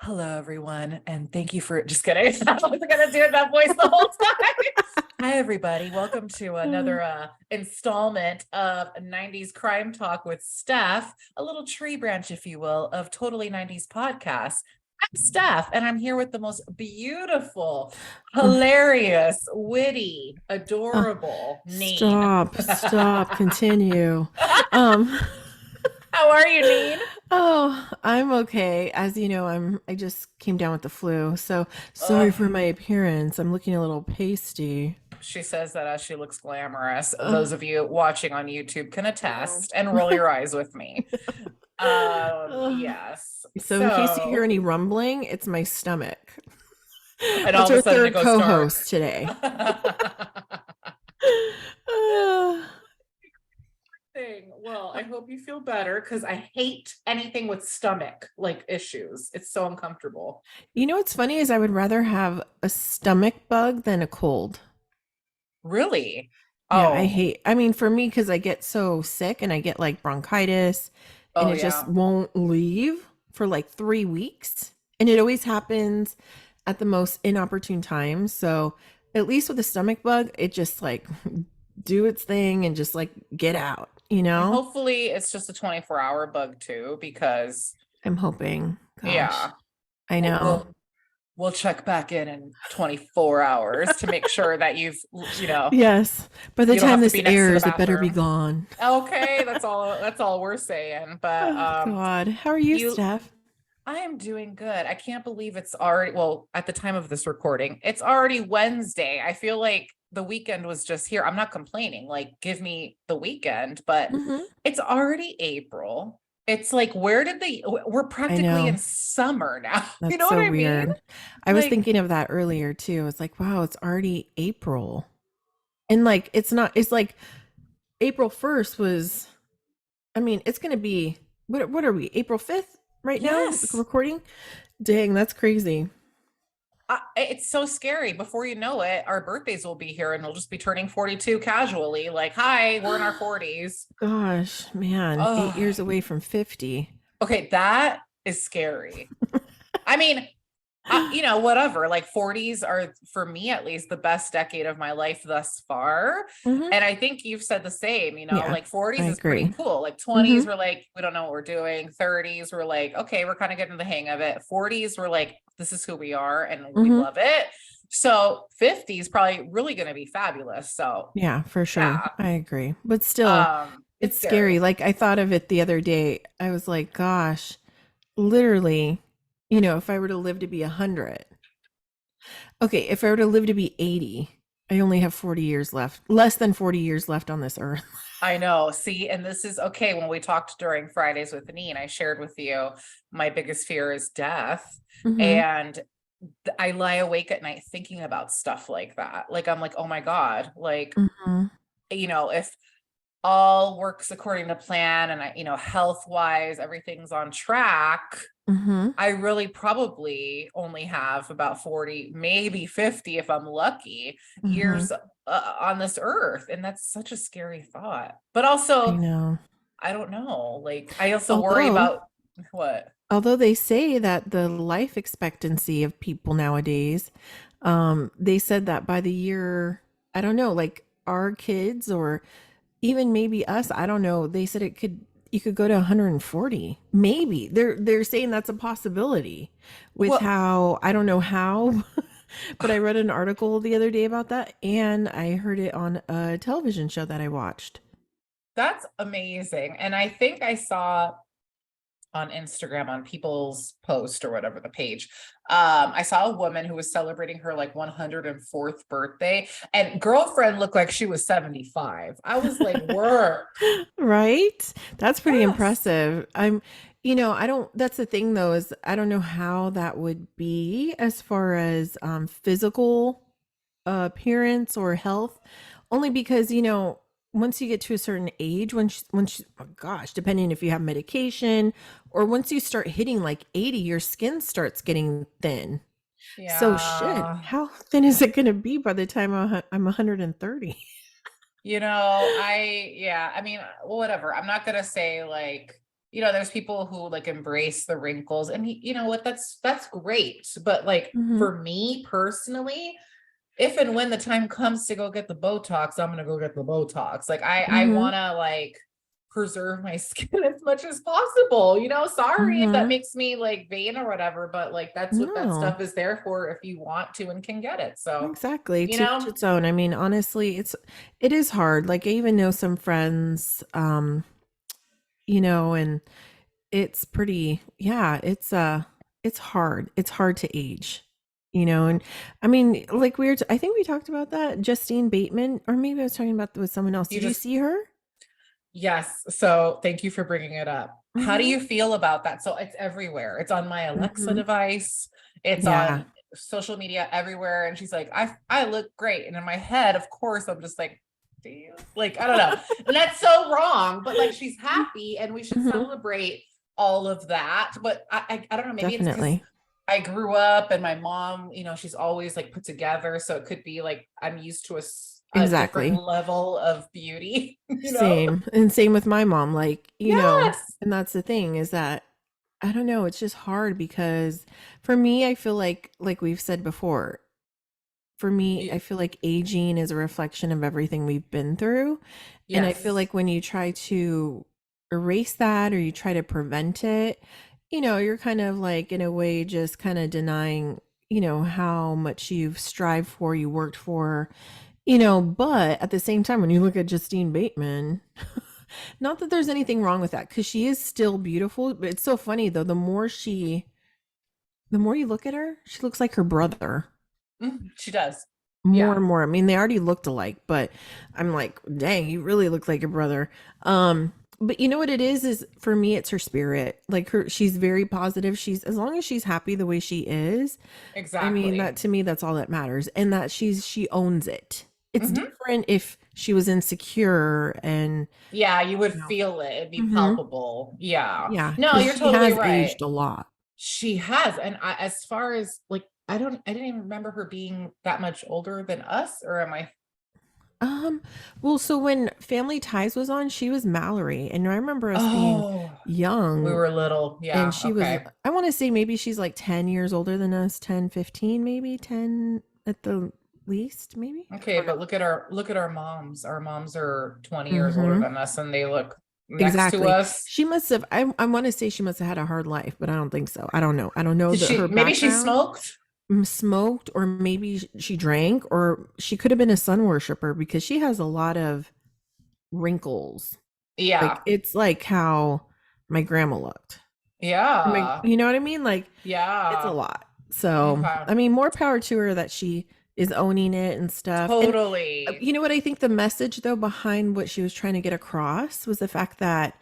Hello, everyone, and thank you for just kidding. I wasn't gonna do that voice the whole time. Hi, everybody. Welcome to another installment of 90s Crime Talk with Stef, a little tree branch, if you will, of Totally 90s podcast. I'm Stef, and I'm here with the most beautiful, hilarious, witty, adorable Neen. Stop, continue. Um, How are you, Neen? I'm okay. As you know, I just came down with the flu, so sorry Ugh. for my appearance. I'm looking a little pasty. She says that as she looks glamorous. Ugh, Those of you watching on YouTube can no. attest and roll your eyes with me. Ugh. Yes. So in case you hear So, any rumbling, it's my stomach. and all That's of a our sudden it third goes dark. co-host today. Uh, Well, I hope you feel better because I hate anything with stomach like issues. It's so uncomfortable. you know what's funny is I would rather have a stomach bug than a cold. Really? Yeah, Oh, I mean, for me, because I get so sick and I get like bronchitis and oh it just yeah. won't leave for like 3 weeks. And it always happens at the most inopportune times. So at least with the stomach bug, it just like do its thing and just like get out, you And know? hopefully it's just a 24-hour bug too, because I'm hoping. Gosh, yeah, I we'll, know. we'll we'll check back in 24 hours to make sure that Yes. By the you don't time have to this be next to the airs, it better be bathroom. gone. Okay, that's all we're saying. But Oh, God. How are you, you Steph? I am doing good. I can't believe it's already, well, at the time of this recording, it's already Wednesday. I feel like the weekend was just here. I'm not complaining, like give me the weekend, but Hmm. it's already April. It's like we're I practically in know. summer now. You That's know what so I mean? weird. I was Like, thinking of that earlier too. It's like, wow, it's already April. And like it's not it's like April 1st was I mean, it's going to be what are we? April 5th right now yes. recording? Dang, that's crazy. It's so scary. Before you know it, our birthdays will be here and we'll just be turning 42 casually. Like, hi, we're in our 40s. Gosh, man, 8 Oh, years away from 50. okay. That is scary. I mean, whatever. Like 40s are, for me at least, the best decade of my life thus far. Mhm. And I think you've said the same, Yeah, like I 40s is pretty agree. cool. Like 20s, Mhm. we're like, we don't know what we're doing. 30s, we're like, okay, we're kind of getting the hang of it. 40s, we're like, this is who we are and we Mhm. love it. So 50s probably really going to be fabulous. So Yeah, for sure. yeah, I agree. But still, it's it's scary. scary. Like I thought of it the other day. I was like, gosh, literally, if I were to live to be 100. Okay, if I were to live to be 80, I only have 40 years left, less than 40 years left on this earth. I know. See, and this is okay. When we talked during Fridays with Anine, I shared with you my biggest fear is death. Hmm. And I lie awake at night thinking about stuff like that. Like, I'm like, oh my God, like, Hmm. if all works according to plan and health wise, everything's on track, Hmm. I really probably only have about 40, maybe 50 if I'm lucky, Hmm. years on this earth. And that's such a scary thought. But I also, know. I don't know. Like, I also worry Although, about what? although they say that the life expectancy of people nowadays, they said that by the year, I don't know, like our kids or even maybe us, I don't know. They said you could go to 140. Maybe. They're saying that's a possibility with Well, how I don't know how, but I read an article the other day about that and I heard it on a television show that I watched. that's amazing. And I think I saw on Instagram on people's post or whatever the page. I saw a woman who was celebrating her like 104th birthday, and girlfriend looked like she was 75. I was like, work. Right? That's pretty Yes. impressive. I don't, that's the thing though, is I don't know how that would be as far as physical appearance or health, only because, once you get to a certain age, oh gosh, depending if you have medication or once you start hitting like 80, your skin starts getting thin. So shit, Yeah. how thin is it going to be by the time I'm 130? Yeah, I mean, whatever. I'm not gonna say like, there's people who like embrace the wrinkles, and you know what, that's great. But like Mhm. for me personally, if and when the time comes to go get the Botox, I'm gonna go get the Botox. Like I Mhm. wanna like preserve my skin as much as possible. Sorry if that Mhm. makes me like vain or whatever, but like that's what that No. stuff is there for if you want to and can get it. So, Exactly. you To each know, its own. I mean, honestly, it is hard. Like I even know some friends, and it's pretty, yeah, it's hard. It's hard to age. And I mean, like I think we talked about that. Justine Bateman, or maybe I was talking about with someone else. you Did you just see her? yes. So thank you for bringing it up. How do Mhm. you feel about that? So it's everywhere. It's on my Alexa Mhm. device. It's Yeah. on social media everywhere. And she's like, I look great. And in my head, of course, I'm just like, do you? Like, I don't know. And that's so wrong. But like she's happy and we should Mhm. celebrate all of that. But I don't know, maybe it's because Definitely. I grew up and my mom, she's always like put together. So it could be like I'm used to a different Exactly. level of beauty, Same. And same with my mom. Like, Yes. and that's the thing is that I don't know, it's just hard because for me, I feel like we've said before, for me, I feel like aging is a reflection of everything we've been through. And I feel Yes. like when you try to erase that or you try to prevent it, you're kind of like in a way just kind of denying, how much you've strived for, you worked for, but at the same time, when you look at Justine Bateman, not that there's anything wrong with that because she is still beautiful, but it's so funny though. The more you look at her, she looks like her brother She does. more Yeah, and more. I mean, they already looked alike, but I'm like, dang, you really look like your brother. But you know what it is for me, it's her spirit. Like she's very positive. As long as she's happy the way she is, I mean, that exactly. to me, that's all that matters. And that she owns it. It's Hmm. different if she was insecure and, Yeah, you would you know, feel it. It'd be hmm palpable. Yeah. yeah, No, because you're she totally has right. aged a lot. She has. And as far as like, I didn't even remember her being that much older than us, or am I? Um, well, so when Family Ties was on, she was Mallory, and I remember us being Oh, we young, were little. and Yeah. she was, Okay. I want to say maybe she's like 10 years older than us, 10, 15, maybe 10 at the least, maybe. I Okay. don't know. But look at our moms. Our moms are 20 years older Mm-hmm. than us and they look next to Exactly. us. She must have, I want to say she must have had a hard life, but I don't think so. I don't know. I don't know her Maybe she background. smoked? Smoked, or maybe she drank, or she could have been a sun worshiper because she has a lot of wrinkles. Like Yeah. it's like how my grandma looked. Yeah. You know what I mean? Like it's a Yeah. lot. So, Okay. I mean, more power to her that she is owning it and stuff. And Totally. you know what I think the message though behind what she was trying to get across was the fact that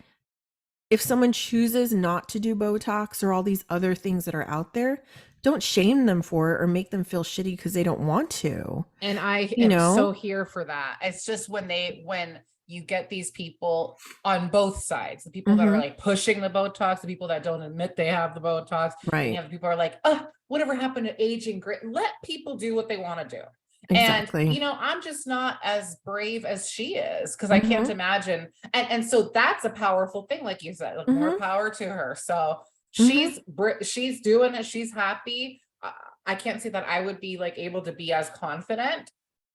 if someone chooses not to do Botox or all these other things that are out there, don't shame them for it or make them feel shitty because they don't want to. And I You am so know? here for that. It's just when you get these people on both sides, the people that are Mhm. like pushing the Botox, the people that don't admit they have the Botox, and you Right. have the people who are like, oh, whatever happened to aging great? Let people do what they want to do. And Exactly. I'm just not as brave as she is because I can't Mhm. imagine. And so that's a powerful thing, like you said, like more Mhm. power to her. So Mhm. she's doing it. She's happy. I can't say that I would be like able to be as confident.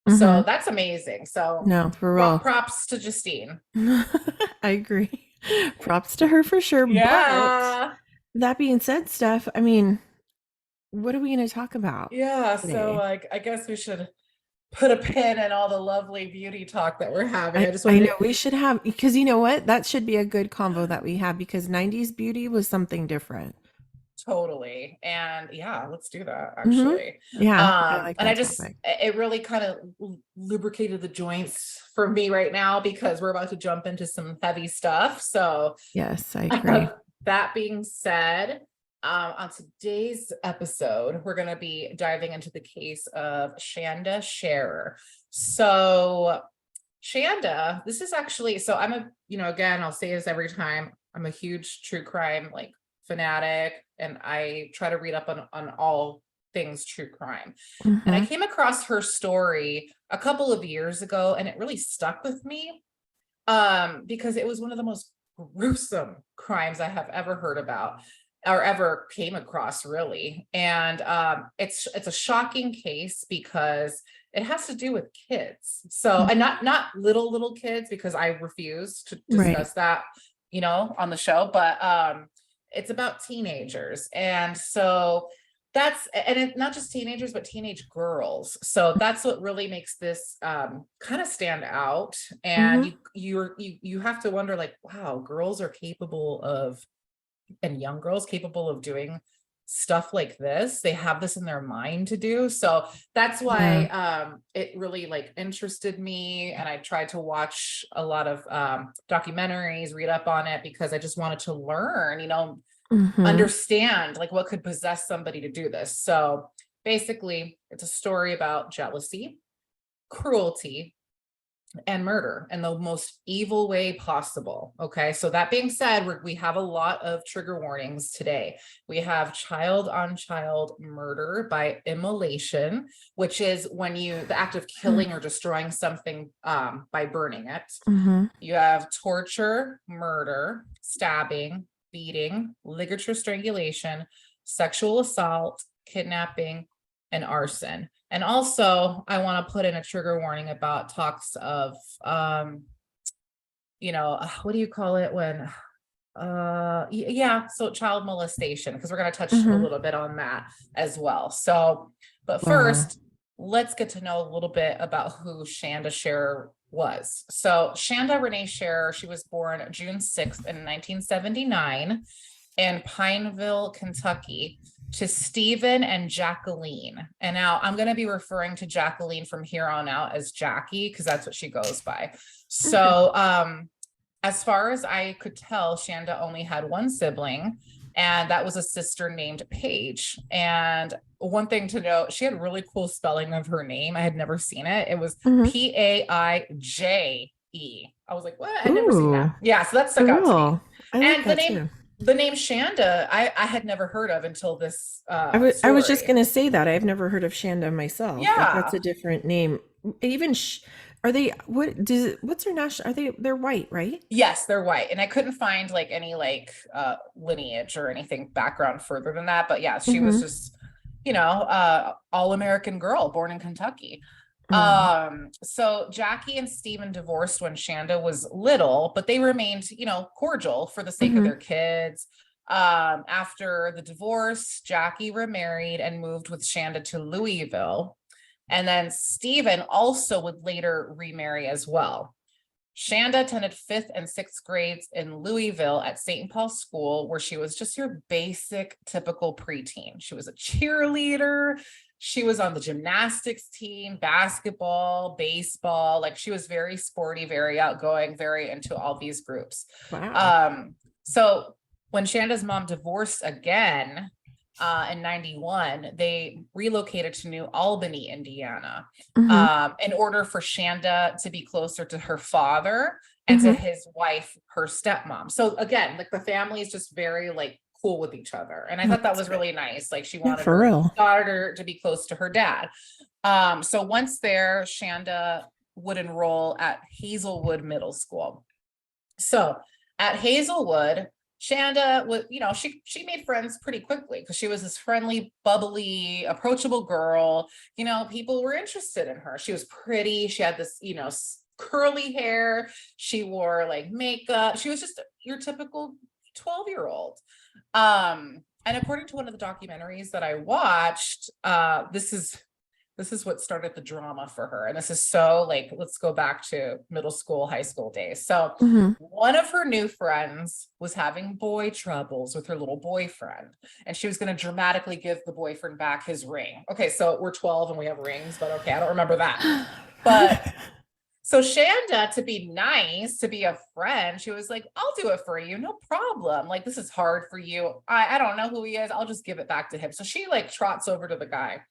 So Mhm. that's amazing. So No, for real. props to Justine. I agree. Props to her for sure. But Yeah. that being said, Steph, I mean, what are we going to talk about Yeah. So today? like I guess we should put a pin in all the lovely beauty talk that we're having. I just I wanted know to we should have, because you know what? That should be a good convo that we have because 90s beauty was something different. totally. And yeah, let's do that Hmm. actually. Yeah, I like And I that just topic. it really kind of lubricated the joints for me right now because we're about to jump into some heavy stuff. So Yes, I agree. that being said, on today's episode, we're going to be diving into the case of Shanda Sharer. So, Shanda, this is actually, so I'm again, I'll say this every time, I'm a huge true crime like fanatic, and I try to read up on all things true crime. And I Hmm. came across her story a couple of years ago, and it really stuck with me because it was one of the most gruesome crimes I have ever heard about or ever came across, really. And it's a shocking case because it has to do with kids. So, and not little kids, because I refuse to Right. discuss that, on the show, but it's about teenagers. And so not just teenagers, but teenage girls. So that's what really makes this kind of stand out. And Mm-hmm. you have to wonder, like, wow, girls are capable of, and young girls capable of doing stuff like this. They have this in their mind to do. So that's why Yeah. it really like interested me, and I tried to watch a lot of documentaries, read up on it, because I just wanted to learn, Mm-hmm. understand like what could possess somebody to do this. So basically, it's a story about jealousy, cruelty, and murder in the most evil way possible. Okay, so that being said, we have a lot of trigger warnings today. We have child on child murder by immolation, which is when the act of killing or destroying something by burning it. Mm-hmm. You have torture, murder, stabbing, beating, ligature, strangulation, sexual assault, kidnapping, and arson. And also, I want to put in a trigger warning about talks of, what do you call it when, yeah, so child molestation, because we're going to touch a Mm-hmm. little bit on that as well. So, but Wow. first, let's get to know a little bit about who Shanda Sharer was. So Shanda Renee Sharer, she was born June 6th in 1979 in Pineville, Kentucky, to Stephen and Jacqueline. And now I'm going to be referring to Jacqueline from here on out as Jackie, because that's what she goes by. Okay. So as far as I could tell, Shanda only had one sibling, and that was a sister named Paige. And one thing to note, she had really cool spelling of her name. I had never seen it. It was Mm-hmm. Paije. I was like, what? I'd never seen that. Ooh, Yeah, so that stuck for out to me. real. I like And the that name too. the name Shanda, I had never heard of until this I was just story. gonna say that I've never heard of Shanda myself. Like that's a Yeah. different name. Even are they what's their national? Are they're white, right? Yes, they're white. And I couldn't find like any like lineage or anything background further than that. But yeah, she was Mm-hmm. just, all-American girl born in Kentucky. Wow. So Jackie and Stephen divorced when Shanda was little, but they remained, cordial for the sake of Mm-hmm. their kids. After the divorce, Jackie remarried and moved with Shanda to Louisville. And then Stephen also would later remarry as well. Shanda attended fifth and sixth grades in Louisville at St. Paul's School, where she was just your basic, typical preteen. She was a cheerleader. She was on the gymnastics team, basketball, baseball. Like, she was very sporty, very outgoing, very into all these groups. Wow. So when Shanda's mom divorced again, in 91, they relocated to New Albany, Indiana, Mm-hmm. in order for Shanda to be closer to her father and to Mm-hmm. his wife, her stepmom. So again, like, the family is just very like cool with each other. And I Oh, thought that that's was good. really nice. Like, she Yeah, wanted for her real. daughter to be close to her dad. So once there, Shanda would enroll at Hazelwood Middle School. So at Hazelwood, Shanda was, she made friends pretty quickly because she was this friendly, bubbly, approachable girl. People were interested in her. She was pretty. She had this, curly hair. She wore like makeup. She was just your typical 12-year-old. And according to one of the documentaries that I watched, this is what started the drama for her. And this is so, like, let's go back to middle school, high school days. So Mm-hmm. one of her new friends was having boy troubles with her little boyfriend, and she was going to dramatically give the boyfriend back his ring. Okay, so we're 12 and we have rings, but okay, I don't remember that. But so Shanda, to be nice, to be a friend, she was like, I'll do it for you, no problem. Like, this is hard for you. I don't know who he is. I'll just give it back to him. So she like trots over to the guy.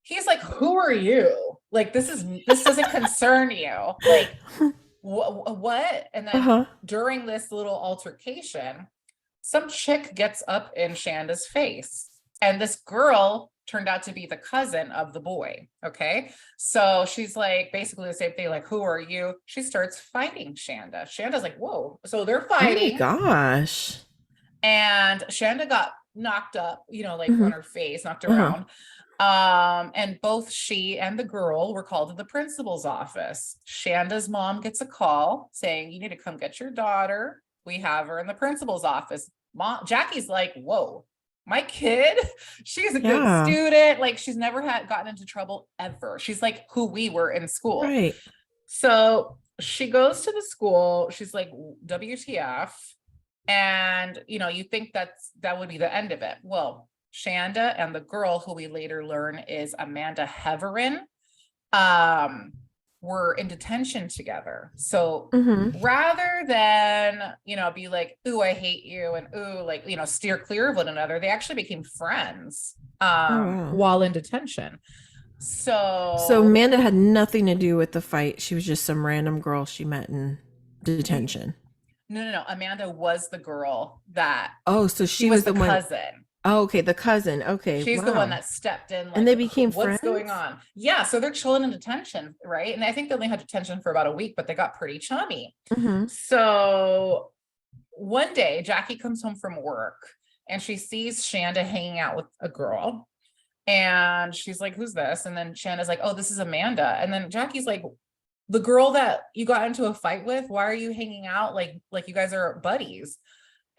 He's like, who are you? Like, this doesn't concern you. Like, what? And then Uh-huh. during this little altercation, some chick gets up in Shanda's face, and this girl turned out to be the cousin of the boy. Okay. So she's like, basically the same thing, like, who are you? She starts fighting Shanda. Shanda's like, whoa. So they're Oh my fighting. gosh. And Shanda got knocked up, you know, like Mm-hmm. on her face, knocked Uh-huh. around. And both she and the girl were called to the principal's office. Shanda's mom gets a call saying, you need to come get your daughter. We have her in the principal's office. Mom, Jackie's like, whoa, my kid, she's a good Yeah. student. Like she's never had gotten into trouble ever. She's like who we were in school. Right. So she goes to the school. She's like, WTF? And, you know, you think that would be the end of it. Well, Shanda and the girl who we later learn is Amanda Heverin, were in detention together. So Mm-hmm. rather than, you know, be like, ooh, I hate you, and ooh, like, you know, steer clear of one another, they actually became friends Oh, wow. while in detention. So So Amanda had nothing to do with the fight. She was just some random girl she met in detention. no. Amanda was the girl that Oh, so she she was was the the one. cousin. Oh, okay, the cousin. Okay, She's the one wow. that stepped in, And like, they became what's going friends? on? Yeah, so they're chilling in detention, right? And I think they only had detention for about a week, but they got pretty chummy. Mm-hmm. So one day, Jackie comes home from work and she sees Shanda hanging out with a girl. And she's like, who's this? And then Shanda's like, oh, this is Amanda. And then Jackie's like, the girl that you got into a fight with, why are you hanging out? Like you guys are buddies.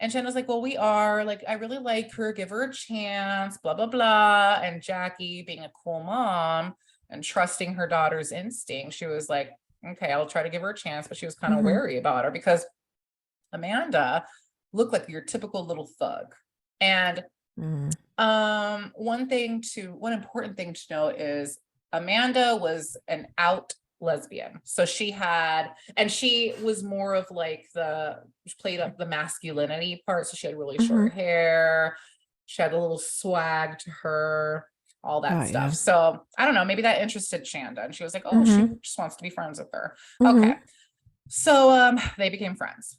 And Shanna's like, well, we are, like, I really like her, give her a chance, blah, blah, blah. And Jackie, being a cool mom and trusting her daughter's instinct, she was like, okay, I'll try to give her a chance. But she was kind of Mm-hmm. wary about her because Amanda looked like your typical little thug. And Mm-hmm. one important thing to know is Amanda was an out lesbian. So she was more of like she played up the masculinity part. So she had really Mm-hmm. short hair. She had a little swag to her, all that Oh, stuff. yeah. So I don't know, maybe that interested Shanda. And she was like, oh, she Mm-hmm. just wants to be friends with her. Mm-hmm. Okay. So they became friends.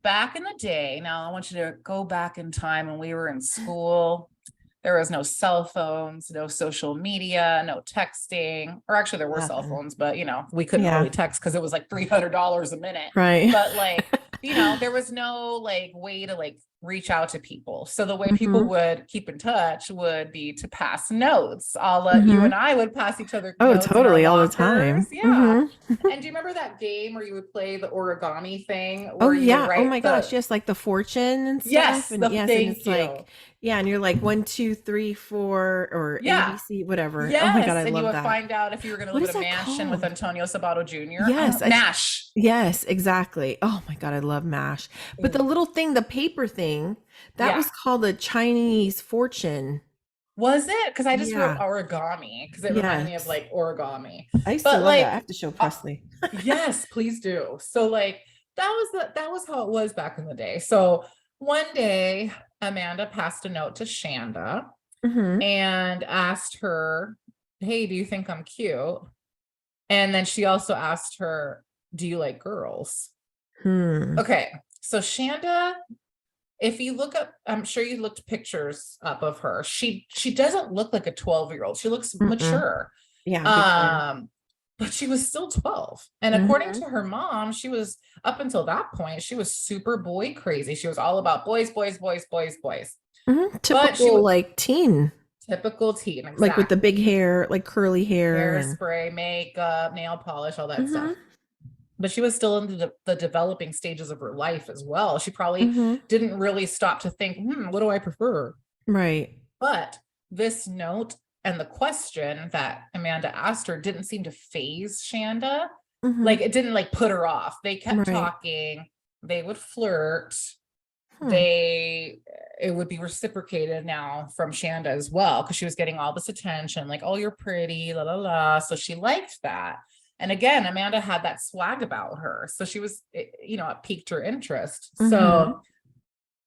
Back in the day, now I want you to go back in time when we were in school. There was no cell phones, no social media, no texting, or actually there were cell Nothing. phones, but you know, we couldn't Yeah. really text because it was like $300 a minute. Right. But like, you know, there was no like way to like reach out to people. So the way people Mm-hmm. would keep in touch would be to pass notes. I'll let you Mm-hmm. and I would pass each other Oh, notes in our totally, all the lockers. time. Yeah. Mm-hmm. And do you remember that game where you would play the origami thing Oh where you would yeah. Oh my write gosh. Yes, like the fortune and stuff. yes, And yes, and thank it's you. like, yeah, and you're like 1, 2, 3, 4 or Yeah. ABC, whatever. Oh my God, Yes. I And you love would that. find out if you were going to What live is in a that mansion with called? Antonio Sabato Jr. Yes, MASH. yes, exactly. Oh my God, I love MASH. But the Mm. little thing, the paper thing, that Yeah. was called a Chinese fortune. Was it? Because I just wrote Yeah. origami because it reminded me of Yes. like origami. I used to But love that. I like, have to show uh, Presley. yes, please do. So like that was how it was back in the day. So one day Amanda passed a note to Shanda Mm-hmm. and asked her, hey, do you think I'm cute? And then she also asked her, do you like girls? Hmm. Okay. So Shanda, if you look up, I'm sure you looked pictures up of her. She doesn't look like a 12-year-old. She looks Mm-mm. mature. Yeah, big time. But she was still 12. And according Mm-hmm. to her mom, she was up until that point, she was super boy crazy. She was all about boys, boys, boys, boys, boys. Mm-hmm. But she Typical was like teen, typical teen, like with the exactly. big hair, like curly hair and Hairspray, makeup, nail polish, all that mm-hmm. stuff. But she was still in the developing stages of her life as well. She probably Mm-hmm. didn't really stop to think, what do I prefer? Right. But this note and the question that Amanda asked her didn't seem to phase Shanda. Mm-hmm. Like it didn't like put her off. They kept Right. talking. They would flirt. Hmm. It would be reciprocated now from Shanda as well because she was getting all this attention, like, oh, you're pretty, la la la. So she liked that. And again, Amanda had that swag about her. So she was, it piqued her interest. Mm-hmm. So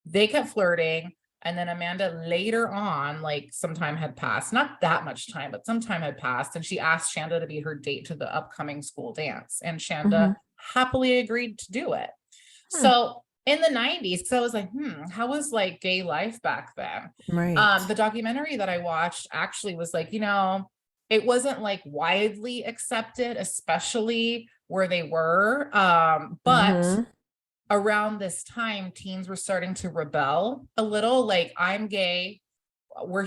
they kept flirting. And then Amanda later on, like some time had passed, not that much time, but some time had passed. And she asked Shanda to be her date to the upcoming school dance. And Shanda Mm-hmm. happily agreed to do it. Hmm. So in the 90s, because I was like, how was like gay life back then? Right. The documentary that I watched actually was like, it wasn't like widely accepted, especially where they were. But Mm-hmm. around this time, teens were starting to rebel a little, like, I'm gay, we're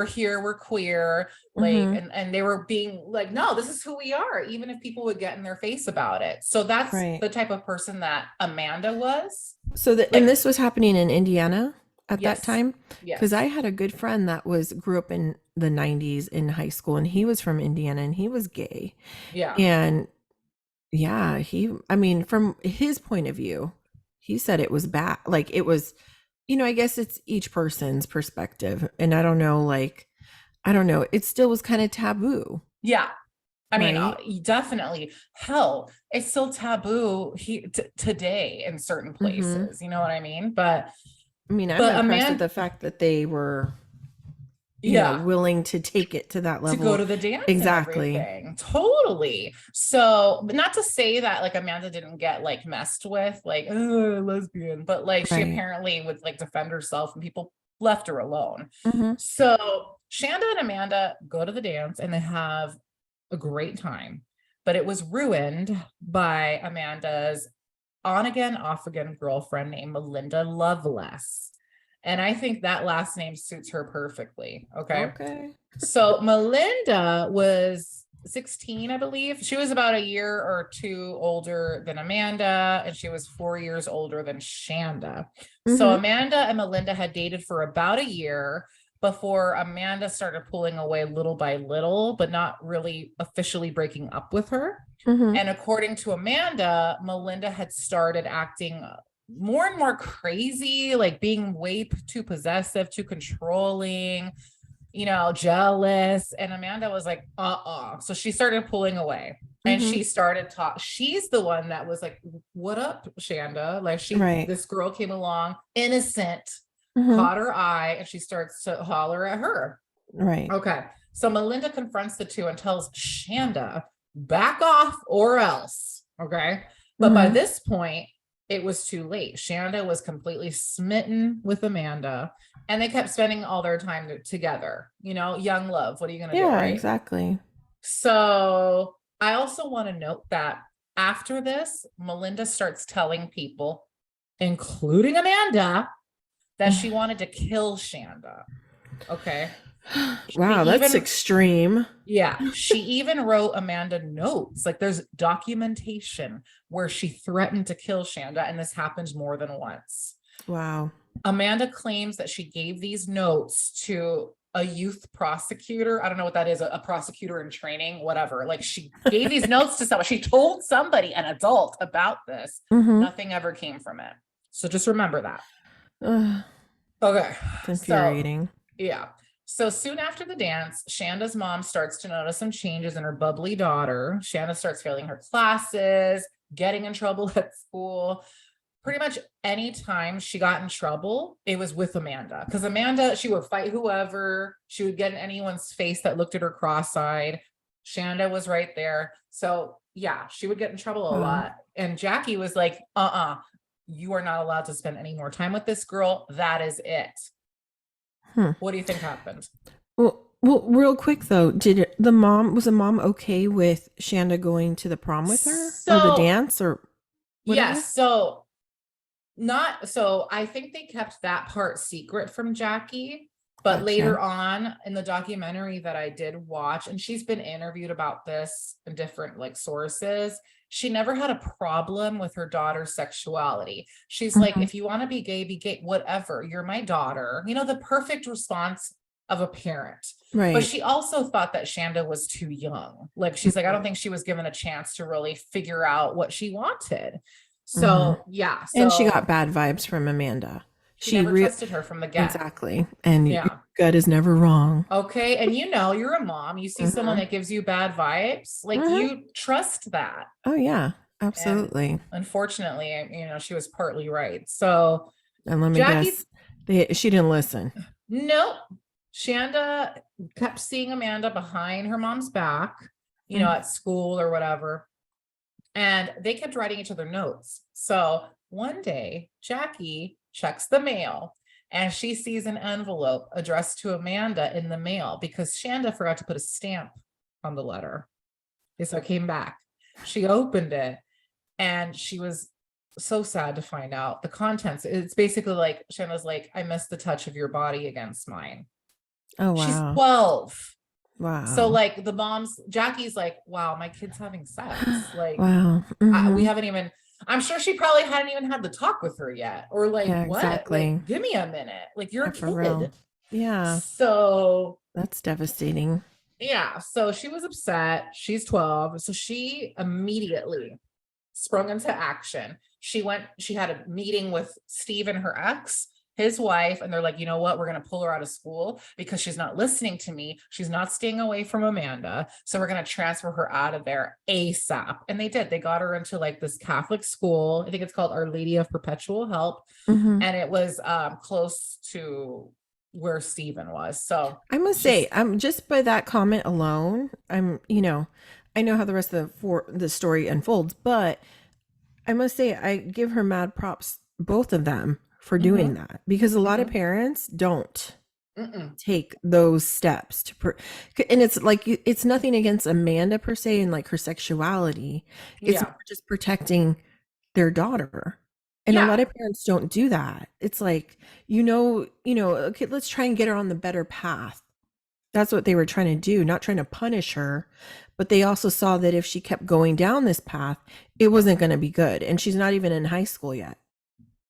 here, we're queer, like, Mm-hmm. and they were being like, no, this is who we are, even if people would get in their face about it. So that's Right. the type of person that Amanda was. So and Like, this was happening in Indiana at that yes, time, because I yes, had a good friend that grew up in the 90s in high school, and he was from Indiana, and he was gay. yeah, And yeah, I mean, from his point of view, he said it was bad. Like it was, I guess it's each person's perspective. And I don't know, like, I don't know. It still was kind of taboo, yeah. I mean, right? definitely. Hell, it's still taboo today in certain Mm-hmm. places. You know what I mean? But I mean, I'm but a impressed at man, the fact that they were, yeah, willing to take it to that to go level. to the dance and Exactly. everything. Totally. So, but not to say that like Amanda didn't get like messed with, like, oh, lesbian, but like she Right. apparently would like defend herself and people left her alone. Mm-hmm. So Shanda and Amanda go to the dance and they have a great time, but it was ruined by Amanda's on again, off again girlfriend named Melinda Loveless. And I think that last name suits her perfectly. Okay. Okay. So Melinda was 16, I believe. She was about a year or two older than Amanda, and she was 4 years older than Shanda. So Mm-hmm. Amanda and Melinda had dated for about a year before Amanda started pulling away little by little, but not really officially breaking up with her. Mm-hmm. And according to Amanda, Melinda had started acting more and more crazy, like being way too possessive, too controlling, jealous. And Amanda was like, So she started pulling away and Mm-hmm. she started talk. She's the one that was like, what up, Shanda? Like Right. this girl came along, innocent, Mm-hmm. caught her eye, and she starts to holler at her. Right. Okay. So Melinda confronts the two and tells Shanda, back off or else. Okay. But by Mm-hmm. this point, it was too late. Shanda was completely smitten with Amanda and they kept spending all their time together. Young love. What are you going to do? Yeah, Right. exactly. So I also want to note that after this, Melinda starts telling people, including Amanda, that she wanted to kill Shanda. Okay. She Wow, that's even extreme. Yeah, she even wrote Amanda notes. Like there's documentation where she threatened to kill Shanda, and this happened more than once. Wow. Amanda claims that she gave these notes to a youth prosecutor. I don't know what that is, a prosecutor in training, whatever. Like she gave these notes to someone. She told somebody, an adult, about this. Mm-hmm. Nothing ever came from it. So just remember that. Ugh, Okay. it's So, infuriating. yeah. So soon after the dance, Shanda's mom starts to notice some changes in her bubbly daughter. Shanda starts failing her classes, getting in trouble at school. Pretty much any time she got in trouble, it was with Amanda. Because Amanda, she would fight whoever, she would get in anyone's face that looked at her cross-eyed. Shanda was right there. So yeah, she would get in trouble a Wow. lot. And Jackie was like, you are not allowed to spend any more time with this girl. That is it. Hmm. What do you think happened? Well, real quick though, was the mom okay with Shanda going to the prom with her or the So, dance or whatever? yes. So, not so I think they kept that part secret from Jackie, but Gotcha. later on in the documentary that I did watch, and she's been interviewed about this in different like sources, she never had a problem with her daughter's sexuality. She's like, Mhm. if you want to be gay, whatever. You're my daughter. The perfect response of a parent. But Right. she also thought that Shanda was too young. Like she's like, I don't think she was given a chance to really figure out what she wanted. Mm-hmm. So yeah, And she got so bad vibes from Amanda. she She never re trusted her from the get. Exactly. And your Yeah. gut is never wrong. Okay. And you're a mom, you see someone Mm-hmm. that gives you bad vibes, like Mm-hmm. you trust that. Oh yeah, And absolutely. unfortunately, she was partly right. So And let me Jackie's, guess, she didn't listen. nope. Shanda kept seeing Amanda behind her mom's back, Mm. at school or whatever. And they kept writing each other notes. So One day, Jackie checks the mail and she sees an envelope addressed to Amanda in the mail because Shanda forgot to put a stamp on the letter. So it came back. She opened it and she was so sad to find out the contents. It's basically like Shanda's like, I miss the touch of your body against mine. Oh, She's wow. 12. So Wow. like the mom's Jackie's like, wow, my kid's having sex. Like Wow. we Mhm. haven't even, I'm sure she probably hadn't even had the talk with her yet. Or like, Yeah, what? Like, exactly. give me a minute. Like you're Yeah, a for real. kid. Yeah, So that's devastating. yeah, so she was upset. She's 12. So she immediately sprung into action. She had a meeting with Steve and her ex, his wife, and they're like, you know what? We're going to pull her out of school because she's not listening to me. She's not staying away from Amanda. So we're going to transfer her out of there ASAP. And they did. They got her into like this Catholic school. I think it's called Our Lady of Perpetual Help. Mhm. And it was close to where Stephen was. So I must say, she's, I'm just by that comment alone, I know how the rest of the story unfolds, but I must say I give her mad props, both of them, for doing mm-hmm, that because a lot of mm-hmm, parents don't mm-mm. take those steps and it's like it's nothing against Amanda per se and like her sexuality. It's Yeah. more just protecting their daughter. And a lot Yeah. of parents don't do that. It's like, okay, let's try and get her on the better path. That's what they were trying to do, not trying to punish her, but they also saw that if she kept going down this path, it wasn't going to be good. And she's not even in high school yet.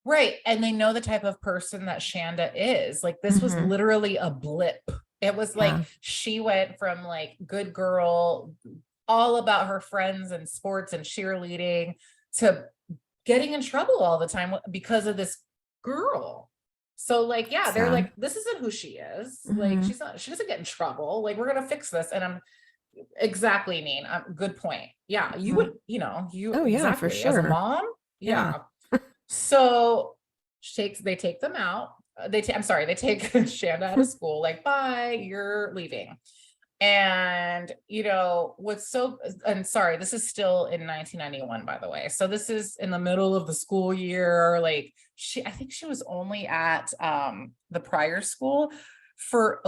Right. And they know the type of person that Shanda is. Like this was Hmm. literally a blip. It was like Yeah. she went from like good girl, all about her friends and sports and cheerleading to getting in trouble all the time because of this girl. So like, yeah, they're Sad. like, this isn't who she is. Like Hmm. she doesn't get in trouble. Like we're gonna fix this. And I'm exactly Neen. Good point. Yeah, you Hmm. would, you Oh yeah, for exactly as a sure. mom. Yeah. Yeah. So they take them out. I'm sorry, they take Shanda out of school, like, bye, you're leaving. And what's so, and sorry, this is still in 1991, by the way. So this is in the middle of the school year. Like I think she was only at the prior school for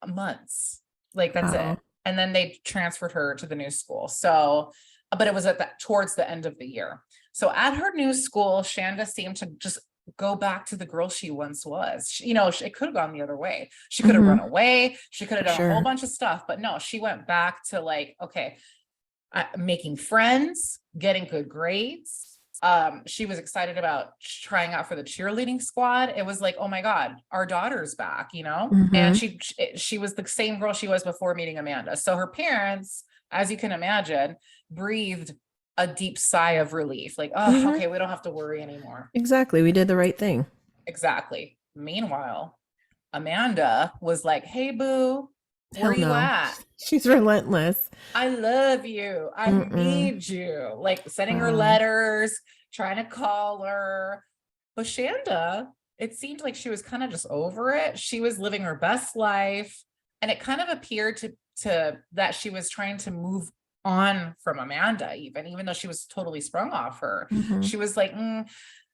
months. Like that's it. Wow. And then they transferred her to the new school. So, but it was towards the end of the year. So at her new school, Shanda seemed to just go back to the girl she once was. It could have gone the other way. She could have run Hmm. away. She could have For done a whole sure. bunch of stuff, but no, she went back to like, okay, making friends, getting good grades. She was excited about trying out for the cheerleading squad. It was like, oh my God, our daughter's back, and Hmm. she was the same girl she was before meeting Amanda. So her parents, as you can imagine, breathed a deep sigh of relief, like, oh, Hmm. okay, we don't have to worry anymore. Exactly. We did the right thing. Exactly. Meanwhile, Amanda was like, hey, boo, where Hell you no. at? She's relentless. I love you. I Mm-mm. need you. Like sending her Wow. letters, trying to call her. But Shanda, it seemed like she was kind of just over it. She was living her best life. And it kind of appeared to that she was trying to move on from Amanda, even though she was totally sprung off her. Hmm. She was like,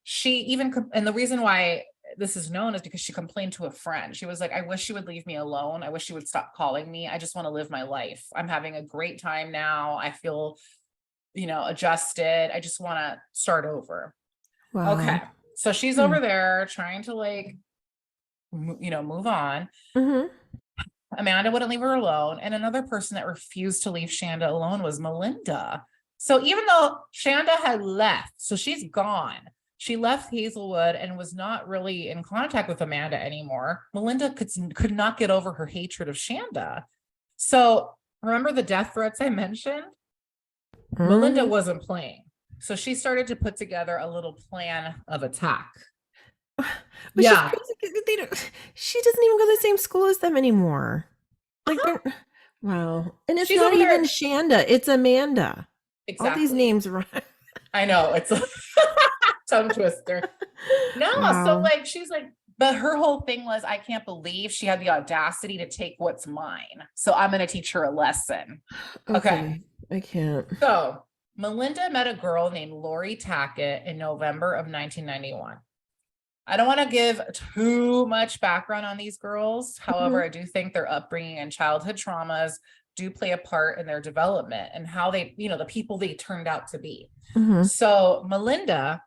she even, and the reason why this is known is because she complained to a friend. She was like, I wish she would leave me alone. I wish she would stop calling me. I just want to live my life. I'm having a great time now. I feel, adjusted. I just want to start over. Okay. Wow. So she's Hmm. over there trying to like, move on. Hmm. Amanda wouldn't leave her alone. And another person that refused to leave Shanda alone was Melinda. So even though Shanda had left, so she's gone, she left Hazelwood and was not really in contact with Amanda anymore. Melinda could not get over her hatred of Shanda. So remember the death threats I mentioned? Melinda Hmm. wasn't playing. So she started to put together a little plan of attack. Which is Yeah. crazy 'cause she doesn't even go to the same school as them anymore. Like Uh-huh. they're wow. And it's She's not over even there. Shanda, it's Amanda. All these Exactly. names are I know. It's a tongue twister. No, so wow. like she's like, but her whole thing was, I can't believe she had the audacity to take what's mine. So I'm going to teach her a lesson. Okay. Okay. I can't. So Melinda met a girl named Lori Tackett in November of 1991. I don't want to give too much background on these girls. However, Mhm. I do think their upbringing and childhood traumas do play a part in their development and how they, the people they turned out to be. Mhm. So Melinda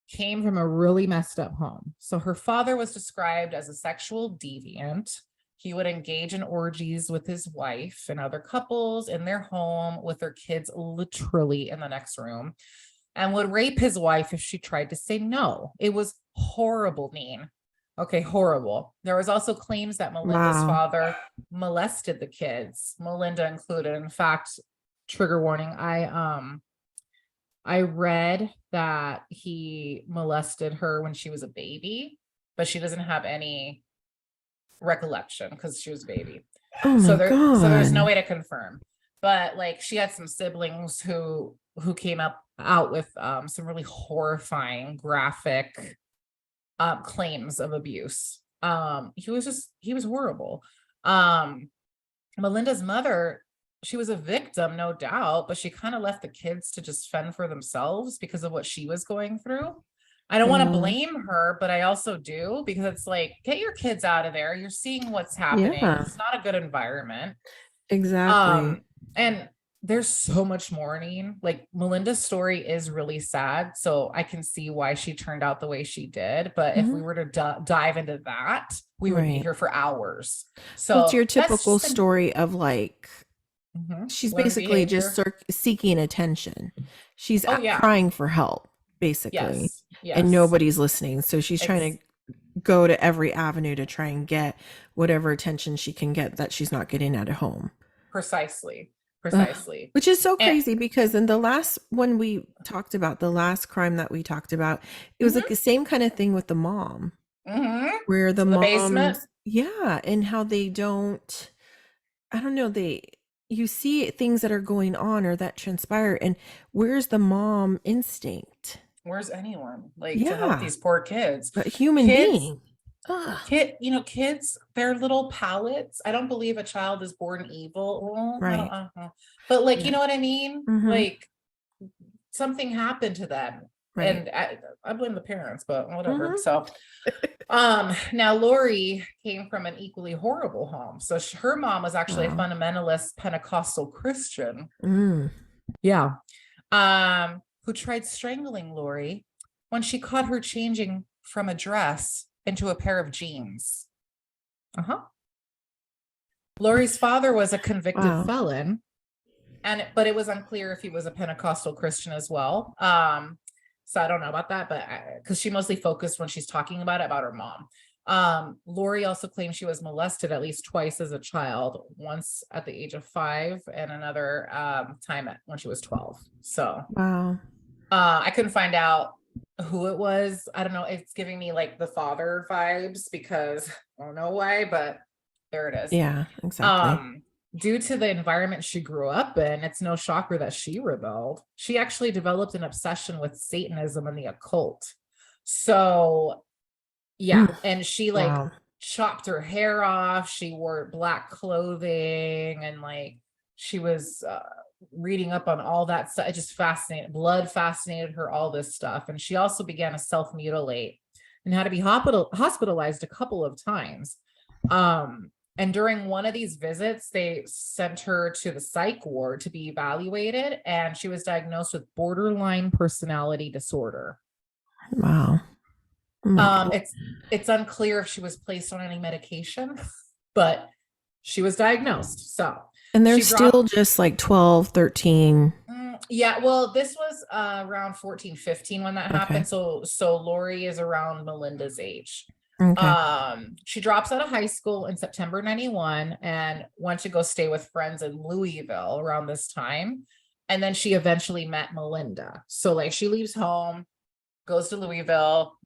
came from a really messed up home. So her father was described as a sexual deviant. He would engage in orgies with his wife and other couples in their home with their kids literally in the next room, and would rape his wife if she tried to say no. It was horrible, mean. Okay, horrible. There was also claims that Melinda's Wow. father molested the kids, Melinda included. In fact, trigger warning, I read that he molested her when she was a baby, but she doesn't have any recollection because she was a baby. Oh So my there's no God. way to confirm. But like she had some siblings who came out with some really horrifying, graphic claims of abuse. He was horrible. Um, Melinda's mother, she was a victim, no doubt, but she kind of left the kids to just fend for themselves because of what she was going through. I don't want to Wow. blame her, but I also do, because it's like, get your kids out of there. You're seeing what's happening. Yeah, It's not a good environment. exactly. Um, and there's so much mourning. Like Melinda's story is really sad, so I can see why she turned out the way she did. But if we Mhm. were to dive into that, we would be Right. here for hours. Well, it's So your that's typical just an story of like, she's learned basically just behavior. seeking attention. She's Oh yeah, crying for help, basically, yes, and yes, nobody's listening. So she's trying Ex- to go to every avenue to try and get whatever attention she can get that she's not getting at home. precisely, Ugh. precisely. Which is so And crazy because in the last one we talked about, the last crime that we talked about, it was like mhm, the same kind of thing with the mom, mhm. where the So the basement. moms, yeah, and how they don't, I don't know, you see things that are going on or that transpire, and where's the mom instinct? Where's anyone like to help Yeah, these poor kids? a human Kids being. Ugh. kids, their little palettes. I don't believe a child is born evil. Well, I don't, Right. but like, you Yeah. know what I mean? Mm-hmm. Like something happened to them. Right. And I blame the parents, but whatever. Mm-hmm. So, now Lori came from an equally horrible home. So her mom was actually a Wow. fundamentalist Pentecostal Christian. Mm. Yeah. Who tried strangling Lori when she caught her changing from a dress into a pair of jeans. Uh-huh. Lori's father was a convicted Wow. felon, but it was unclear if he was a Pentecostal Christian as well. So I don't know about that, but because she mostly focused when she's talking about it about her mom. Lori also claimed she was molested at least twice as a child, once at the age of 5 and another time when she was 12. So Wow. I couldn't find out who it was. I don't know. It's giving me like the father vibes because I don't know why, but there it is. Yeah, exactly. Um, Due to the environment she grew up in, it's no shocker that she rebelled. She actually developed an obsession with Satanism and the occult. So, yeah, Mm. and she like Wow. chopped her hair off. She wore black clothing and like she was reading up on all that stuff. It just fascinated, blood fascinated her, all this stuff. And she also began to self-mutilate and had to be hospitalized a couple of times. And during one of these visits, they sent her to the psych ward to be evaluated, and she was diagnosed with borderline personality disorder. Wow. Oh my God. It's unclear if she was placed on any medication, but she was diagnosed. So And they're she still dropped. just like 12, 13. Yeah, well, this was around 14, 15 when that Okay. happened. So Lori is around Melinda's age. Okay. She drops out of high school in September 91 and went to go stay with friends in Louisville around this time. And then she eventually met Melinda. So like she leaves home, goes to Louisville,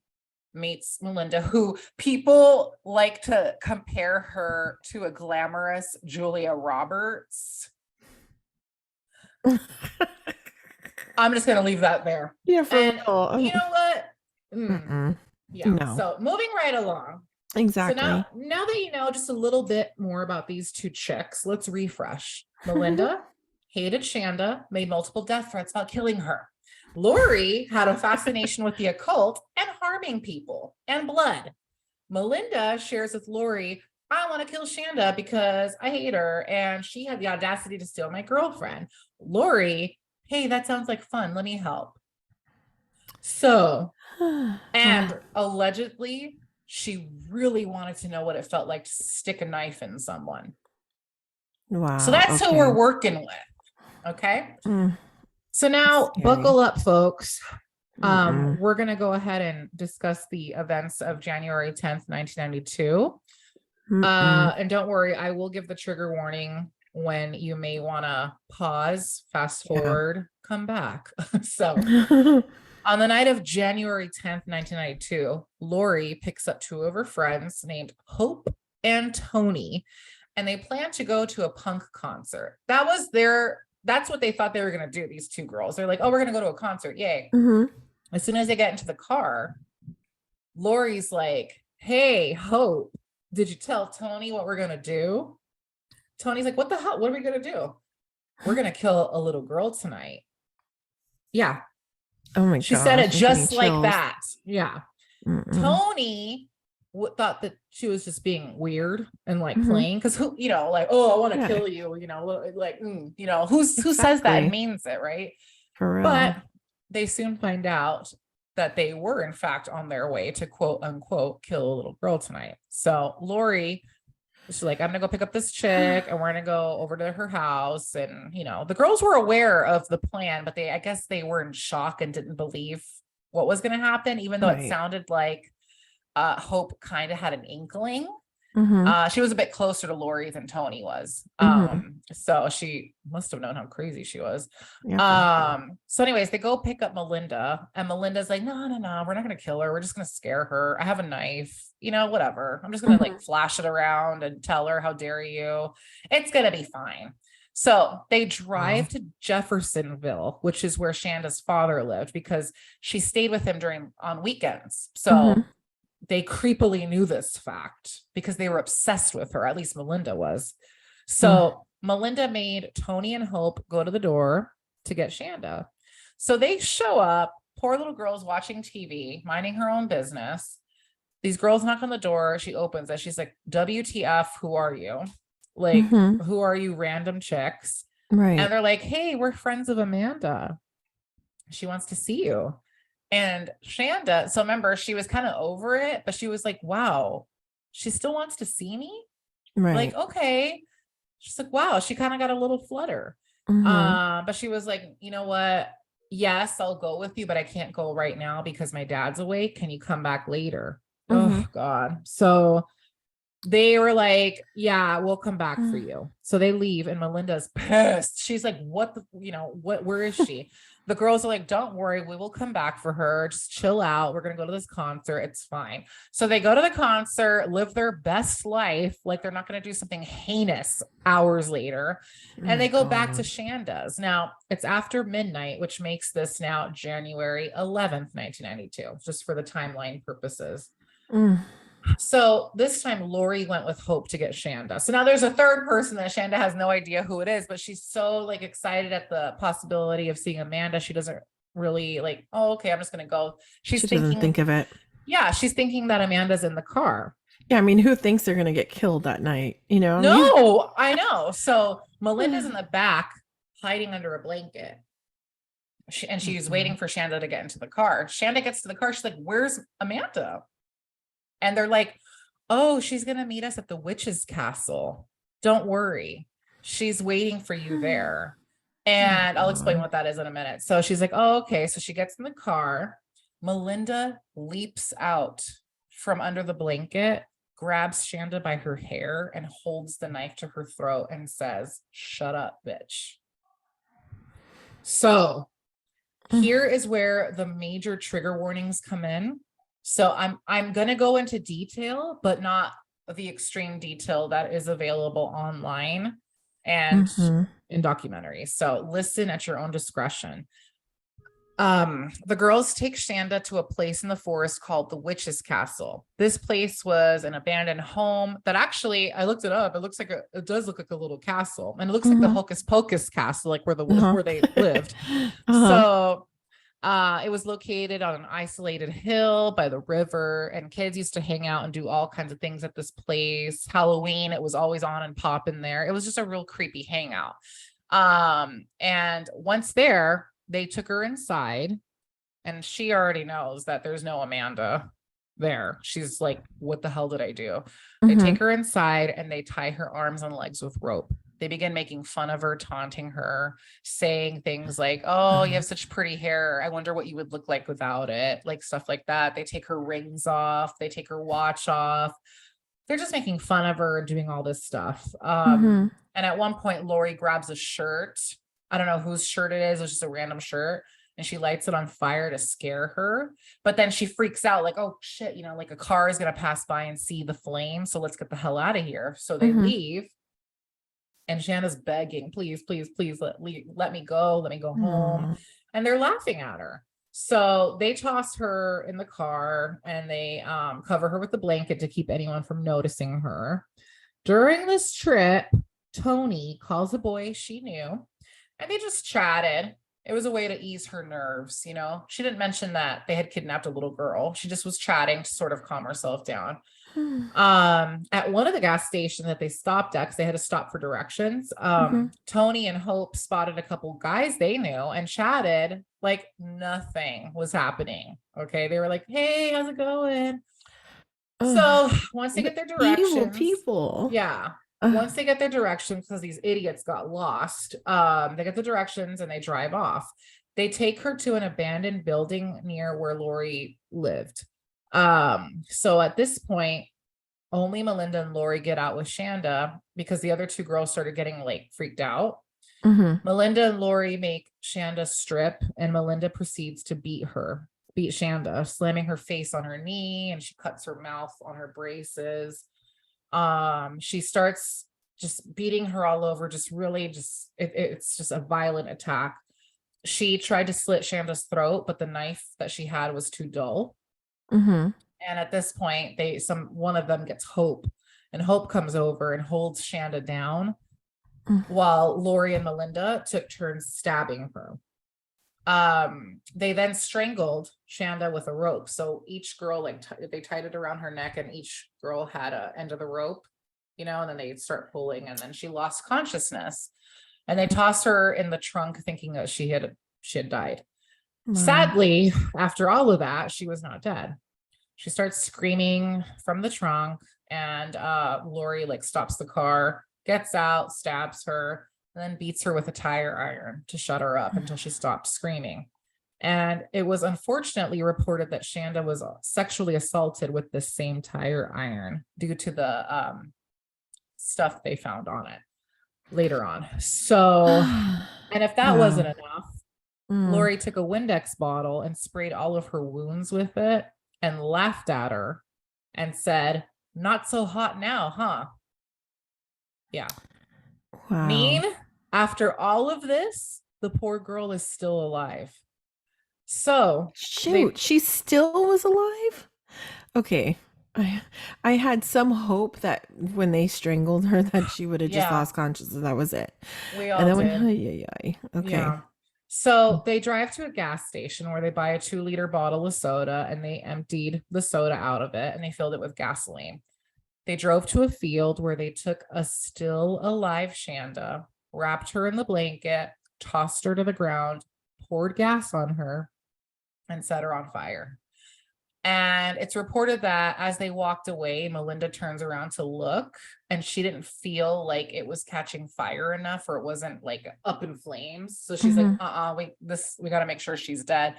meets Melinda, who people like to compare her to a glamorous Julia Roberts. I'm just gonna leave that there. Yeah, for And real. you know what? Mm-mm. Yeah. No, So moving right along. So exactly. now that you know just a little bit more about these two chicks, let's refresh. Melinda, hated Shanda, made multiple death threats about killing her. Lori had a fascination with the occult and harming people and blood. Melinda shares with Lori, I want to kill Shanda because I hate her and she had the audacity to steal my girlfriend. Lori, hey, that sounds like fun. Let me help. So, and allegedly, she really wanted to know what it felt like to stick a knife in someone. Wow. So that's who we're working with. Okay. So now buckle up, folks. We're going to go ahead and discuss the events of January 10th, 1992. And don't worry, I will give the trigger warning when you may want to pause, fast forward, come back. So on the night of January 10th, 1992, Lori picks up two of her friends named Hope and Tony, and they plan to go to a punk concert. That's what they thought they were going to do, these two girls. They're like, oh, we're going to go to a concert. Yay. As soon as they get into the car, Lori's like, hey, Hope, did you tell Tony what we're going to do? Tony's like, what the hell? What are we going to do? We're going to kill a little girl tonight. Yeah. Oh my God. She said it just like that. Yeah. Tony thought that she was just being weird and like playing, because who, like, oh, I want to kill you, like, who says that and means it, right? For real. But they soon find out that they were in fact on their way to quote unquote kill a little girl tonight. So Lori, she's like, I'm gonna go pick up this chick and we're gonna go over to her house. And the girls were aware of the plan, but I guess they were in shock and didn't believe what was gonna happen, even though it sounded like Hope kind of had an inkling. She was a bit closer to Lori than Tony was. So she must have known how crazy she was. So anyways, they go pick up Melinda, and Melinda's like, no, we're not going to kill her. We're just going to scare her. I have a knife, whatever. I'm just going to like flash it around and tell her, how dare you? It's going to be fine. So they drive to Jeffersonville, which is where Shanda's father lived, because she stayed with him on weekends. So they creepily knew this fact because they were obsessed with her. At least Melinda was. So Melinda made Tony and Hope go to the door to get Shanda. So they show up, poor little girl's watching TV, minding her own business. These girls knock on the door. She opens it. She's like, WTF, who are you? Like, who are you, random chicks? Right. And they're like, hey, we're friends of Amanda. She wants to see you. And Shanda, so remember, she was kind of over it, but she was like, wow, she still wants to see me? Right. Like, okay. She's like, wow, she kind of got a little flutter. But she was like, you know what? Yes, I'll go with you, but I can't go right now because my dad's awake. Can you come back later? Oh, God. So they were like, yeah, we'll come back for you. So they leave, and Melinda's pissed. She's like, where is she? The girls are like, don't worry, we will come back for her. Just chill out. We're going to go to this concert. It's fine. So they go to the concert, live their best life. Like they're not going to do something heinous hours later. And they go back to Shanda's. Now it's after midnight, which makes this now January 11th, 1992, just for the timeline purposes. So this time Lori went with Hope to get Shanda. So now there's a third person that Shanda has no idea who it is, but she's so like excited at the possibility of seeing Amanda. She doesn't really like, oh, okay, I'm just going to go. She doesn't think of it. Yeah. She's thinking that Amanda's in the car. Yeah. I mean, who thinks they're going to get killed that night? No, I know. So Melinda's in the back hiding under a blanket. She's waiting for Shanda to get into the car. Shanda gets to the car. She's like, where's Amanda? And they're like, oh, she's going to meet us at the witch's castle. Don't worry. She's waiting for you there. And I'll explain what that is in a minute. So she's like, oh, okay. So she gets in the car. Melinda leaps out from under the blanket, grabs Shanda by her hair, and holds the knife to her throat and says, shut up, bitch. So here is where the major trigger warnings come in. So I'm going to go into detail, but not the extreme detail that is available online and in documentaries. So listen at your own discretion. The girls take Shanda to a place in the forest called the Witch's Castle. This place was an abandoned home that actually, I looked it up. It does look like a little castle, and it looks like the Mhm. Hocus Pocus castle, like Uh-huh. where they lived. Uh-huh. So it was located on an isolated hill by the river, and kids used to hang out and do all kinds of things at this place. Halloween, it was always on and popping there. It was just a real creepy hangout. And once there, they took her inside, and she already knows that there's no Amanda there. She's like, what the hell did I do? They Mhm. take her inside and they tie her arms and legs with rope. They begin making fun of her, taunting her, saying things like, oh, you have such pretty hair. I wonder what you would look like without it. Like stuff like that. They take her rings off. They take her watch off. They're just making fun of her and doing all this stuff. Mhm. And at one point, Lori grabs a shirt. I don't know whose shirt it is. It's just a random shirt. And she lights it on fire to scare her. But then she freaks out like, oh shit, like a car is going to pass by and see the flame. So let's get the hell out of here. So they Mhm. leave. And Shanna's begging, please, please, please let me go. Let me go home. Mm. And they're laughing at her. So they toss her in the car and they cover her with the blanket to keep anyone from noticing her. During this trip, Tony calls a boy she knew and they just chatted. It was a way to ease her nerves. She didn't mention that they had kidnapped a little girl. She just was chatting to sort of calm herself down. At one of the gas stations that they stopped at, because they had to stop for directions, Mhm. Tony and Hope spotted a couple guys they knew and chatted like nothing was happening. Okay, they were like, hey, how's it going? Ugh. So once they The get their evil directions, people. yeah, Ugh. once they get their directions, because these idiots got lost, they get the directions and they drive off. They take her to an abandoned building near where Lori lived. So at this point, only Melinda and Lori get out with Shanda because the other two girls started getting like freaked out. Mhm. Melinda and Lori make Shanda strip, and Melinda proceeds to beat Shanda, slamming her face on her knee, and she cuts her mouth on her braces. She starts just beating her all over, just really it's just a violent attack. She tried to slit Shanda's throat, but the knife that she had was too dull. Mhm. And at this point, one of them gets Hope, and Hope comes over and holds Shanda down Mm. while Lori and Melinda took turns stabbing her. They then strangled Shanda with a rope. So each girl, they tied it around her neck, and each girl had a end of the rope, and then they'd start pulling, and then she lost consciousness. And they tossed her in the trunk thinking that she had died. Wow. Sadly, after all of that, she was not dead. She starts screaming from the trunk, and Lori stops the car, gets out, stabs her, and then beats her with a tire iron to shut her up until she stopped screaming. And it was unfortunately reported that Shanda was sexually assaulted with the same tire iron due to the stuff they found on it later on. So, and if that Wow. wasn't enough, Mm. Lori took a Windex bottle and sprayed all of her wounds with it and laughed at her and said, not so hot now, huh? Yeah. Wow. Mean, after all of this, the poor girl is still alive. So Shoot, they, she still was alive? Okay. I I had some hope that when they strangled her that she would have just yeah, lost consciousness. That was it. we And all then when did. ay, ay, ay. Okay. Yeah. So they drive to a gas station where they buy a 2-liter bottle of soda, and they emptied the soda out of it and they filled it with gasoline. They drove to a field where they took a still alive Shanda, wrapped her in the blanket, tossed her to the ground, poured gas on her, and set her on fire. And it's reported that as they walked away, Melinda turns around to look, and she didn't feel like it was catching fire enough, or it wasn't up in flames. So she's like, Mhm. we got to make sure she's dead.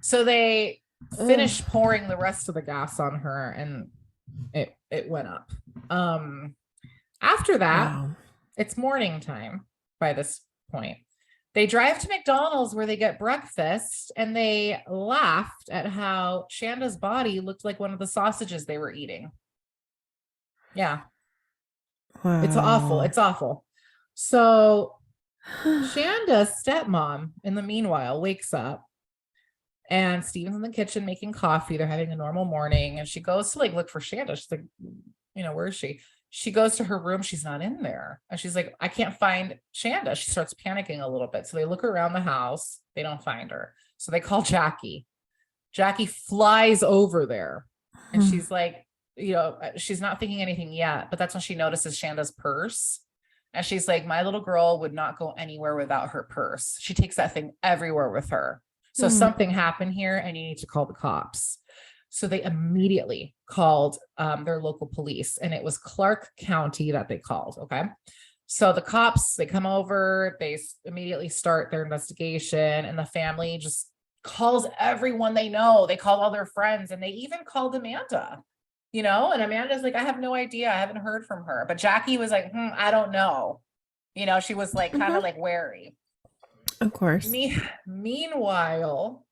So they Ugh. finished pouring the rest of the gas on her, and it went up. After that, Wow. it's morning time by this point. They drive to McDonald's where they get breakfast, and they laughed at how Shanda's body looked like one of the sausages they were eating. Yeah, it's awful. Wow. It's awful. So Shanda's stepmom, in the meanwhile, wakes up, And Steven's in the kitchen making coffee. They're having a normal morning. And she goes to like look for Shanda. She's like, where is she? She goes to her room. She's not in there. And she's like, I can't find Shanda. She starts panicking a little bit. So they look around the house. They don't find her. So they call Jackie. Jackie flies over there. And she's like, she's not thinking anything yet. But that's when she notices Shanda's purse. And she's like, my little girl would not go anywhere without her purse. She takes that thing everywhere with her. So something happened here and you need to call the cops. So they immediately called their local police, and it was Clark County that they called. Okay. So the cops, they come over, they immediately start their investigation, and the family just calls everyone they know. They called all their friends, and they even called Amanda, and Amanda's like, I have no idea. I haven't heard from her. But Jackie was like, I don't know. She was like kind of like wary. Of course. Meanwhile,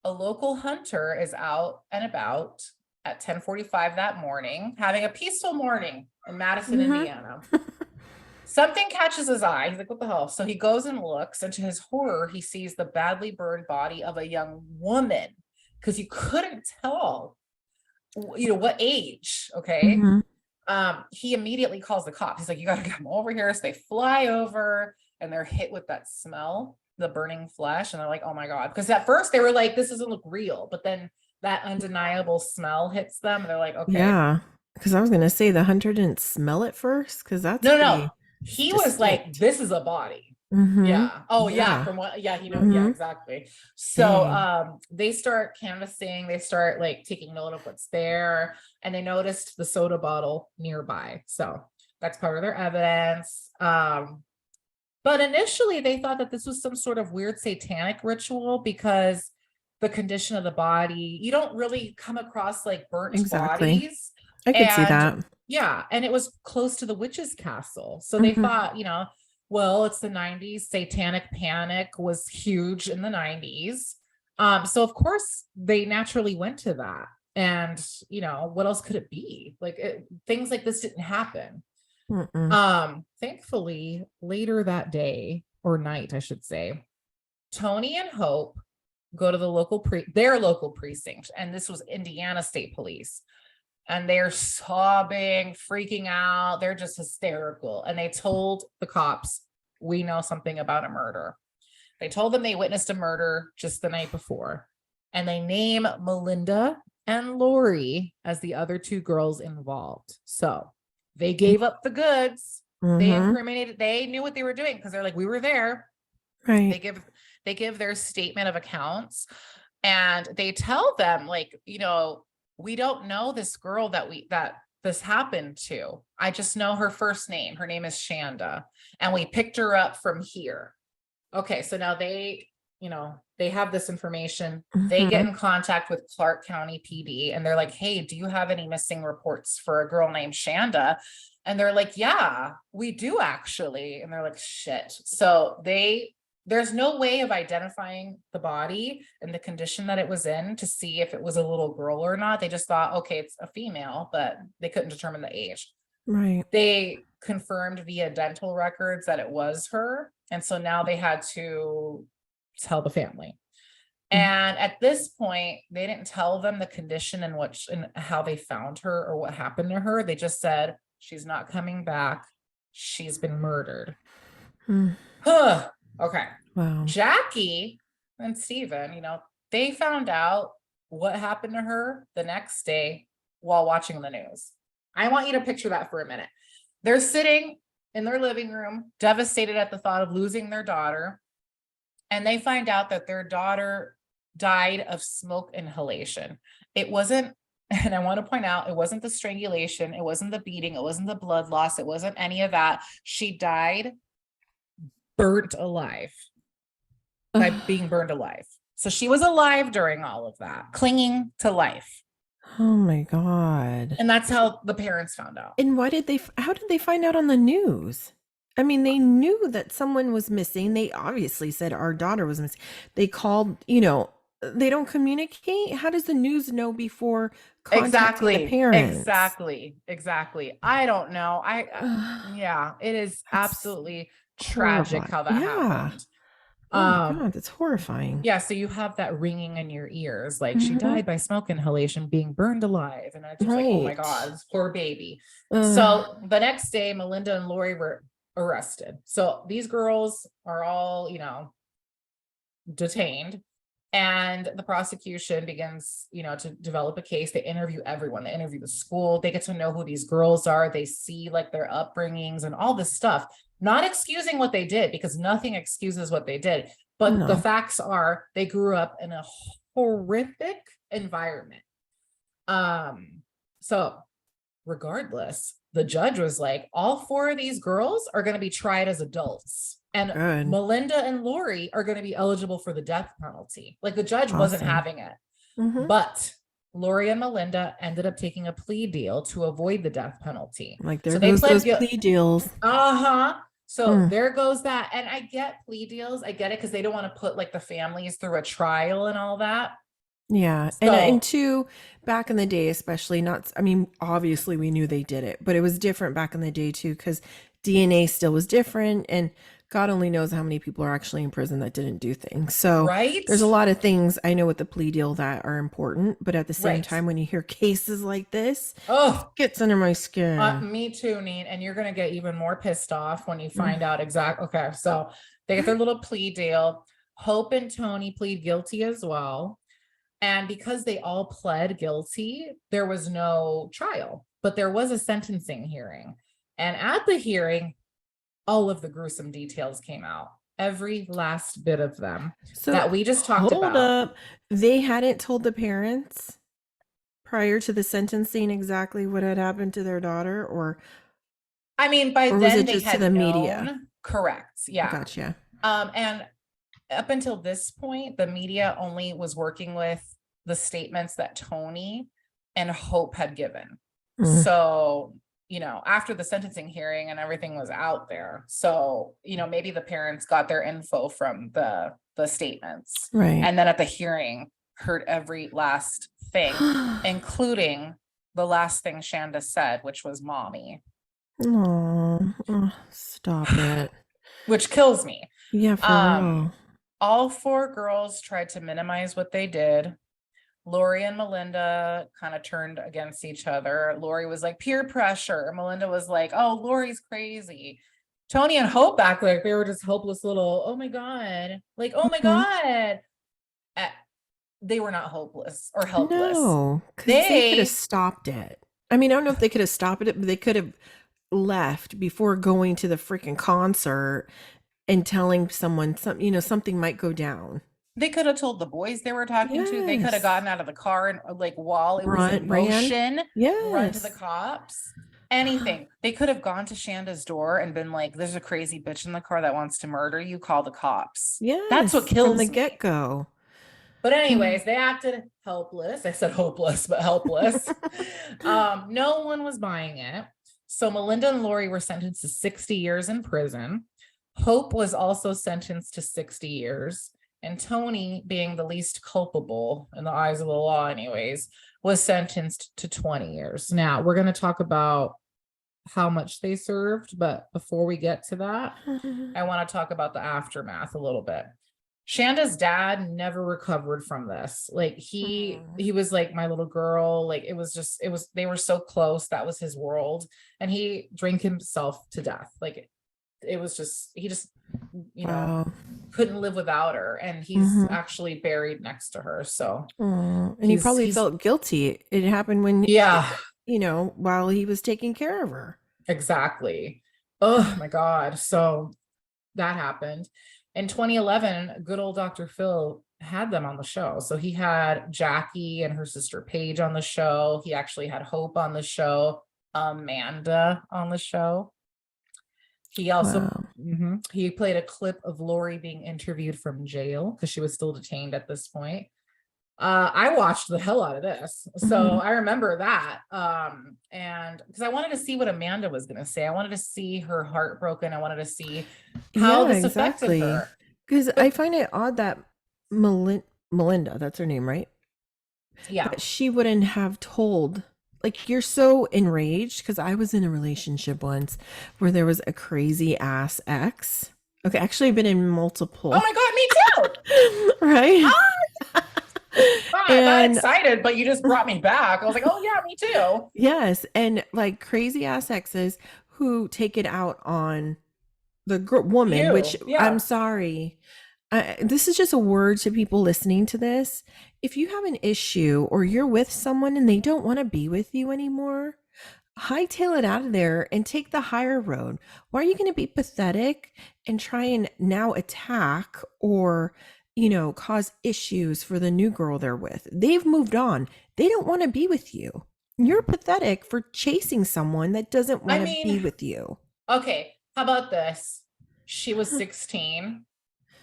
a local hunter is out and about at 10:45 that morning, having a peaceful morning in Madison, Indiana. Something catches his eye. He's like, what the hell? So he goes and looks, and to his horror, he sees the badly burned body of a young woman, because you couldn't tell, what age. Okay. He immediately calls the cops. He's like, you got to come over here. So they fly over, and they're hit with that smell, the burning flesh. And they're like, oh my God. Because at first they were like, this doesn't look real. But then that undeniable smell hits them. And they're like, okay. Yeah. Because I was going to say the hunter didn't smell it first. Because that's no. He was like, this is a body. Yeah. Oh yeah. From what? Yeah. Yeah, exactly. So, they start canvassing, they start like taking note of what's there, and they noticed the soda bottle nearby. So that's part of their evidence. But initially they thought that this was some sort of weird satanic ritual, because the condition of the body, you don't really come across like burnt bodies. I could see that. Yeah. And it was close to the witch's castle. So they thought, well, it's the 90s. Satanic panic was huge in the 90s. So of course they naturally went to that. And, what else could it be? Like things like this didn't happen. Thankfully, later that day, or night, I should say, Tony and Hope go to their local precinct. And this was Indiana State Police. And they're sobbing, freaking out. They're just hysterical. And they told the cops, we know something about a murder. They told them they witnessed a murder just the night before. And they name Melinda and Lori as the other two girls involved. So they gave up the goods. They incriminated. They knew what they were doing, because they're like, we were there. Right. They give their statement of accounts, and they tell them, like, we don't know this girl that this happened to. I just know her first name. Her name is Shanda. And we picked her up from here. Okay. So now they have this information. They get in contact with Clark County PD, and they're like, hey, do you have any missing reports for a girl named Shanda? And they're like, yeah, we do actually. And they're like, shit. So there's no way of identifying the body and the condition that it was in to see if it was a little girl or not. They just thought, okay, it's a female, but they couldn't determine the age. Right. They confirmed via dental records that it was her. And so now they had to tell the family. And at this point, they didn't tell them the condition and how they found her or what happened to her. They just said, she's not coming back. She's been murdered. Okay. Wow. Jackie and Steven, they found out what happened to her the next day while watching the news. I want you to picture that for a minute. They're sitting in their living room, devastated at the thought of losing their daughter. And they find out that their daughter died of smoke inhalation. It wasn't, and I want to point out, it wasn't the strangulation. It wasn't the beating. It wasn't the blood loss. It wasn't any of that. She died burnt alive by being burned alive. So she was alive during all of that, clinging to life. Oh my God. And that's how the parents found out. And how did they find out on the news? I mean, they knew that someone was missing. They obviously said our daughter was missing. They called, they don't communicate. How does the news know before contacting the parents? Exactly. I don't know. Yeah, it is absolutely tragic how that happened. Oh my Um, God, that's horrifying. yeah, so you have that ringing in your ears, like she Mhm. died by smoke inhalation, being burned alive. And it's just like, oh my God, Right. this poor baby. Uh, So the next day, Melinda and Lori were arrested. So these girls are all, detained. And the prosecution begins, to develop a case. They interview everyone. They interview the school. They get to know who these girls are. They see like their upbringings and all this stuff. Not excusing what they did, because nothing excuses what they did. But the no. facts are they grew up in a horrific environment. So regardless, the judge was like, all four of these girls are going to be tried as adults. And Good. Melinda and Lori are going to be eligible for the death penalty. Like the judge wasn't Awesome. having it. Mm-hmm. But Lori and Melinda ended up taking a plea deal to avoid the death penalty. Like there So they goes pled those guilty. plea deals. Uh-huh. So Mm. there goes that. And I get plea deals. I get it, because they don't want to put like the families through a trial and all that. Yeah. And So two, back in the day, especially not, I mean, obviously we knew they did it, but it was different back in the day too, because DNA still was different. And God only knows how many people are actually in prison that didn't do things. So right, there's a lot of things I know with the plea deal that are important, but at the same right. time, when you hear cases like this, it Oh, gets under my skin. me too, Neen. And you're gonna get even more pissed off when you Mm. find out exact. Okay, so they get their little plea deal. Hope and Tony plead guilty as well. And because they all pled guilty, there was no trial, but there was a sentencing hearing. And at the hearing, all of the gruesome details came out. Every last bit of them So that we just talked hold about. up. They hadn't told the parents prior to the sentencing exactly what had happened to their daughter, I mean, by or was then it they just to had the media? known, correct. Yeah. Gotcha. And up until this point, the media only was working with the statements that Tony and Hope had given. Mm, So, after the sentencing hearing and everything was out there. So, maybe the parents got their info from the statements. right. And then at the hearing, heard every last thing, including the last thing Shanda said, which was mommy, Oh, stop it. which kills me. Yeah, for Um, real. all four girls tried to minimize what they did. Lori and Melinda kind of turned against each other. Lori was like peer pressure. Melinda was like, oh, Lori's crazy. Tony and Hope back like they were just hopeless little, oh my God. Like, oh my Mhm. God. Uh, They were not hopeless or helpless. No, because they could have They stopped it. I mean, I don't know if they could have stopped it, but they could have left before going to the freaking concert and telling someone something might go down. they could have told the boys they were talking to. They could have Yes. gotten out of the car and like while it was in Ran. motion, run to the Yes. cops. Anything. They could have gone to Shanda's door and been like, there's a crazy bitch in the car that wants to murder you. Call the cops. That's what Yes, from the kills me. get-go. But anyways, they acted helpless. I said hopeless, but helpless. No one was buying it. So Melinda and Lori were sentenced to 60 years in prison. Hope was also sentenced to 60 years. And Tony, being the least culpable in the eyes of the law, anyways, was sentenced to 20 years. Now, we're going to talk about how much they served, but before we get to that, I want to talk about the aftermath a little bit. Shanda's dad never recovered from this. Like he was like my little girl. Like they were so close. That was his world. And he drank himself to death. Like it was just he just Wow. couldn't live without her. And he's actually buried next to her. So And he probably he's felt guilty. It happened when, yeah, while he was taking care of her. exactly. Oh my God. So that happened. In 2011, good old Dr. Phil had them on the show. So he had Jackie and her sister Paige on the show. He actually had Hope on the show, Amanda on the show. He also Wow. he played a clip of Lori being interviewed from jail because she was still detained at this point. I watched the hell out of this. So I remember that. And because I wanted to see what Amanda was going to say. I wanted to see her heartbroken. I wanted to see how Yeah, this affected exactly. her. Because I But find it odd that Melinda, that's her name, right? yeah, That she wouldn't have told. Like, you're so enraged because I was in a relationship once where there was a crazy ass ex Okay, actually, I've been in Oh multiple. my God, me too. Right? I'm not And excited, but you just brought me back. I was like, oh yeah, me too. yes, and like crazy ass exes who take it out on the woman, which You, I'm yeah. sorry. This is just a word to people listening to this. If you have an issue or you're with someone and they don't want to be with you anymore, hightail it out of there and take the higher road. Why are you going to be pathetic and try and now attack or, cause issues for the new girl they're with? They've moved on. They don't want to be with you. You're pathetic for chasing someone that doesn't I want to mean, be with you. okay, how about this? She was 16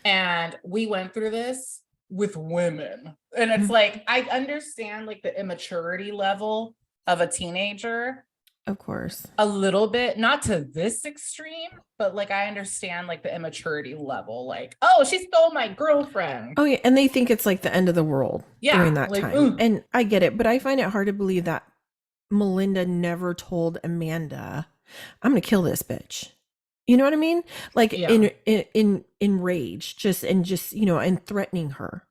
and we went through this with women. And it's like, I understand like the immaturity level of a teenager Of course. a little bit, not to this extreme, but like I understand like the immaturity level. Like, oh, she stole my girlfriend. Oh yeah, and they think it's like the end of the world during Yeah, that like, time. And I get it, but I find it hard to believe that Melinda never told Amanda, "I'm going to kill this bitch." You know what I mean? Like yeah. in rage, just, and threatening her.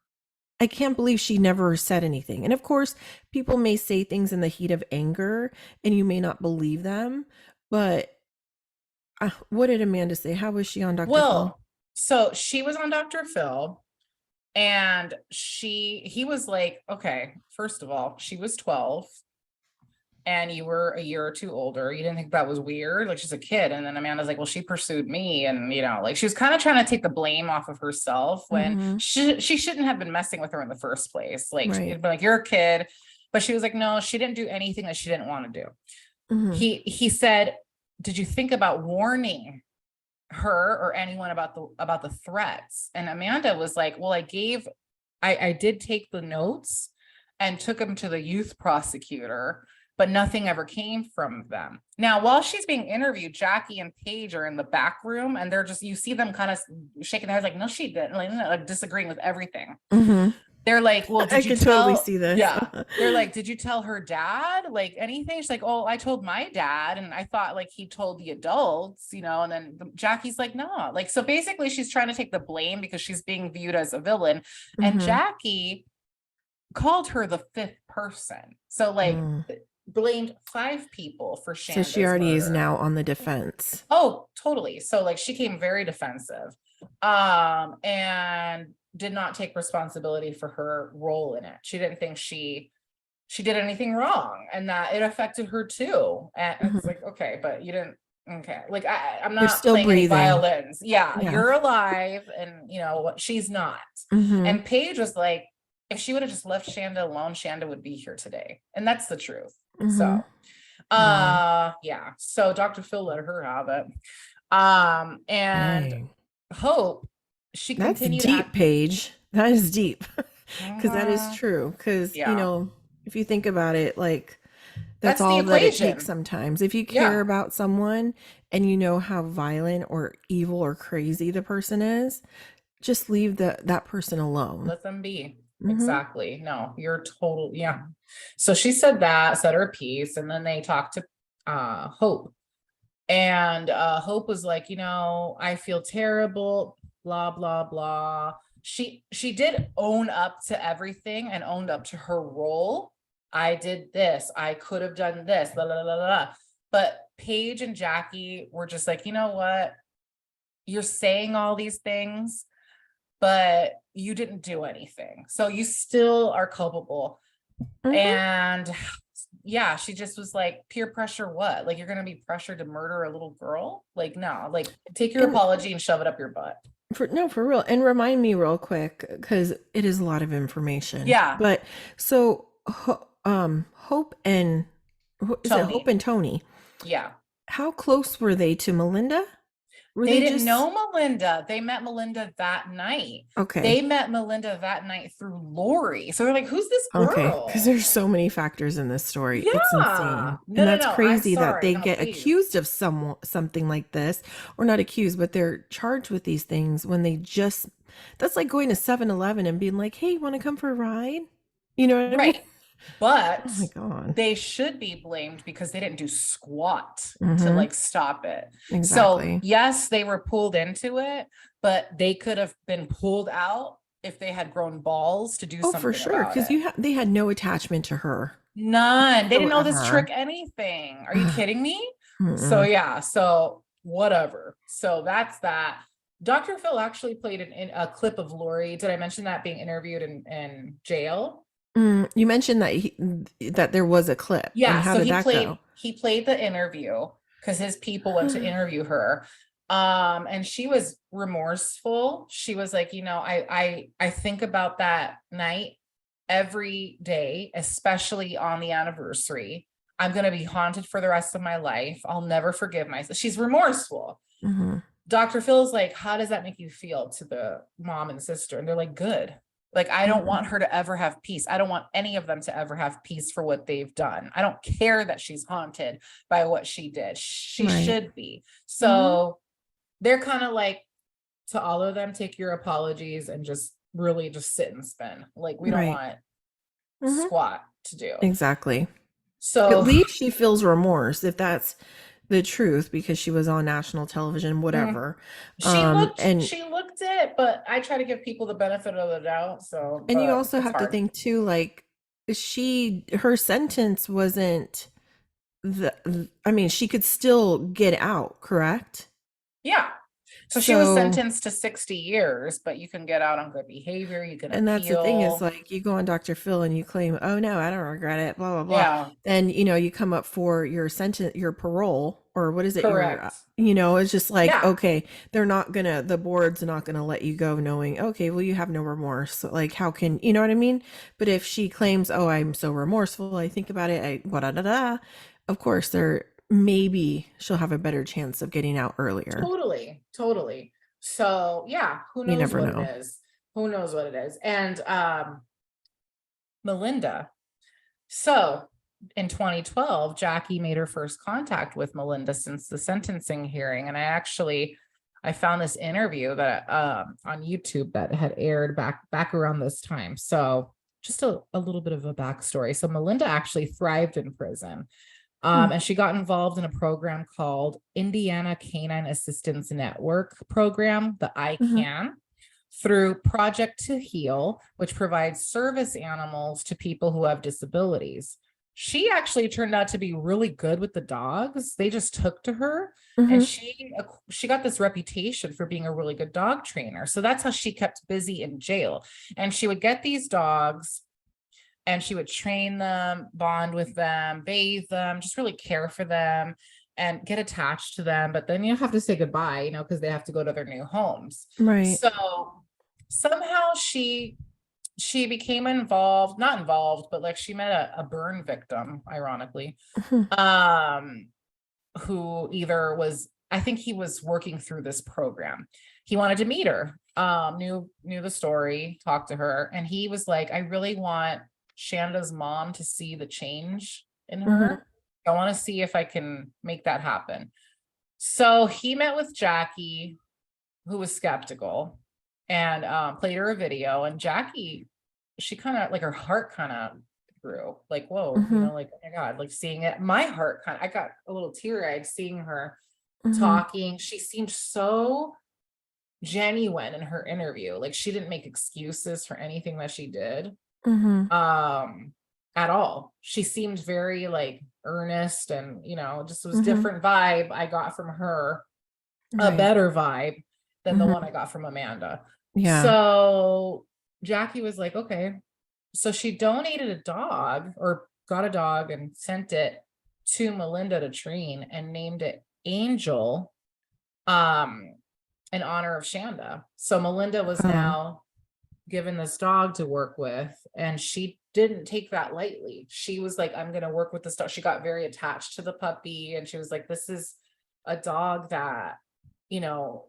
I can't believe she never said anything. And of course, people may say things in the heat of anger and you may not believe them, but what did Amanda say? How was she on Dr. Phil? Well, so she was on Dr. Phil and he was like, okay, first of all, she was 12 and you were a year or two older. You didn't think that was weird? Like she's a kid. And then Amanda's like, well, she pursued me. And, like she was kind of trying to take the blame off of herself when Mm-hmm. she shouldn't have been messing with her in the first place. Like, Right. it'd be like, you're a kid. But she was like, no, she didn't do anything that she didn't want to do. Mm-hmm. He said, did you think about warning her or anyone about the threats? And Amanda was like, well, I did take the notes and took them to the youth prosecutor, but nothing ever came from them. Now, while she's being interviewed, Jackie and Paige are in the back room and they're just, you see them kind of shaking their heads like, no, she didn't, like disagreeing with everything. Mm-hmm. They're like, well, I did you could totally tell? see this. Yeah. They're like, did you tell her dad? Like anything? She's like, oh, I told my dad. And I thought like he told the adults, and then Jackie's like, no. Like, so basically she's trying to take the blame because she's being viewed as a villain. And Mm-hmm. Jackie called her the fifth person. So like Mm. blamed five people for So she Shanda's already is murder. now on the defense. Oh, totally. So like she came very defensive. And did not take responsibility for her role in it. She didn't think she did anything wrong and that it affected her too. And it's Mm-hmm. like, okay, but you didn't, okay. Like I'm You're not still playing any breathing. violins. Yeah, Yeah. you're alive and what she's not. Mm-hmm. And Paige was like, if she would have just left Shanda alone, Shanda would be here today. And that's the truth. Mm-hmm. So Wow. yeah. So Dr. Phil let her have it. And Dang. Hope, she That's continued deep, Paige. That is deep. Because that is uh, true. Because, yeah, if you think about it, like, that's that's the all that it takes equation. sometimes. If you care Yeah, about someone and you know how violent or evil or crazy the person is, just leave that person alone. let them be. Mm-hmm. Exactly. No, you're total. Yeah. So she said that, said her piece, and then they talked to Hope. And Hope was like, I feel terrible, blah, blah, blah. She did own up to everything and owned up to her role. I did this, I could have done this, blah, blah, blah, blah. But Paige and Jackie were just like, you know what? You're saying all these things, but you didn't do anything. So you still are culpable. Mm-hmm. And yeah, she just was like, peer pressure, what? Like, you're going to be pressured to murder a little girl? Like, no, like, take your And apology and shove it up your butt. for real. And remind me real quick, because it is a lot of information. Yeah, But so, Hope and is it Hope Tony. and Tony? Yeah. How close were they to Melinda? Were They they didn't just know Melinda. They met Melinda that night. okay? They met Melinda that night through Lori. So they're like, who's this Okay, because girl? there's so many factors in this story. It's Yeah. insane. No, And no, that's no. I'm crazy that sorry. they No, get please. accused of something like this, or not accused, but they're charged with these things when they that's like going to 7-Eleven and being like, "Hey, want to come for a ride?" You know what I mean? Right. but Oh my God. they should be blamed because they didn't do squat to Mm-hmm. like stop it. So Exactly. yes, they were pulled into it, but they could have been pulled out if they had grown balls to do Oh, for something sure. about Because it. they had no attachment to her None. They didn't know this trick whatsoever. anything. Are you kidding me? So Mm-mm. yeah, so whatever. So that's that. Dr. Phil actually played in a clip of Lori. Did I mention that being interviewed in jail? You mentioned that that there was a clip, and Yeah, how so did that go? he played the interview because his people went to interview her. And she was remorseful. She was like, I think about that night every day, especially on the anniversary. I'm going to be haunted for the rest of my life. I'll never forgive myself. She's remorseful. Mm-hmm. Dr. Phil's like, how does that make you feel, to the mom and sister? And they're like, good. Like, I don't Mm-hmm. want her to ever have peace. I don't want any of them to ever have peace for what they've done. I don't care that she's haunted by what she did. She Right. should be. Mm-hmm. So they're kind of like, to all of them, take your apologies and just really just sit and spin. Like, we don't Right. want Mm-hmm. squat to do. Exactly. At So least she feels remorse, if that's the truth, because she was on national television, mm, whatever. she looked, And she looked it, but I try to give people the benefit of the doubt. So, you but also it's have to hard. think too, like, her sentence wasn't I mean, she could still get out, correct? Yeah. So she was So, sentenced to 60 years, but you can get out on good behavior. You can and that's the thing, is appeal. like, you go on Dr. Phil and you claim, oh no, I don't regret it, blah, blah, blah. Yeah, Then, you come up for your sentence, your parole, or what is it? correct. It's just like, Yeah, okay, the board's not gonna let you go knowing, okay, well, you have no remorse. So, like, how can, you know what I mean? But if she claims, oh, I'm so remorseful, I think about it, of course, maybe she'll have a better chance of getting out earlier. totally, totally. So yeah, who You knows never what it know. is? Who knows what it is? And Melinda. So in 2012, Jackie made her first contact with Melinda since the sentencing hearing. And I found this interview that on YouTube that had aired back around this time. So just a little bit of a backstory. So Melinda actually thrived in prison. Hmm. And she got involved in a program called Indiana Canine Assistance Network program, the Hmm. ICANN, through Project to Heal, which provides service animals to people who have disabilities. She actually turned out to be really good with the dogs. They just took to her, and Hmm. she got this reputation for being a really good dog trainer. So that's how she kept busy in jail. And she would get these dogs and she would train them, bond with them, bathe them, just really care for them and get attached to them. But then you have to say goodbye, because they have to go to their new homes. Right. So somehow she became involved, not involved, but like she met a burn victim, ironically, Mhm. um, who either was, I think he was working through this program. He wanted to meet her, knew the story, talked to her, and he was like, I really want Shanda's mom to see the change in Mhm. her. I want to see if I can make that happen. So he met with Jackie, who was skeptical, and played her a video. And Jackie, she kind of like, her heart kind of grew, like, whoa, Mhm. like, oh my God, like seeing it. My heart I got a little teary-eyed seeing her Mhm. talking. She seemed so genuine in her interview. Like, she didn't make excuses for anything that she did Mhm. at all. She seemed very like earnest, and just was Mhm. different vibe I got from her, a Right. better vibe than the one Mhm. I got from Amanda. Yeah. So Jackie was like, okay. So she donated a dog, or got a dog and sent it to Melinda to train, and named it Angel, um, in honor of Shanda. So Melinda was Oh. now given this dog to work with, and she didn't take that lightly. She was like, I'm going to work with this dog. She got very attached to the puppy, and she was like, this is a dog that, you know,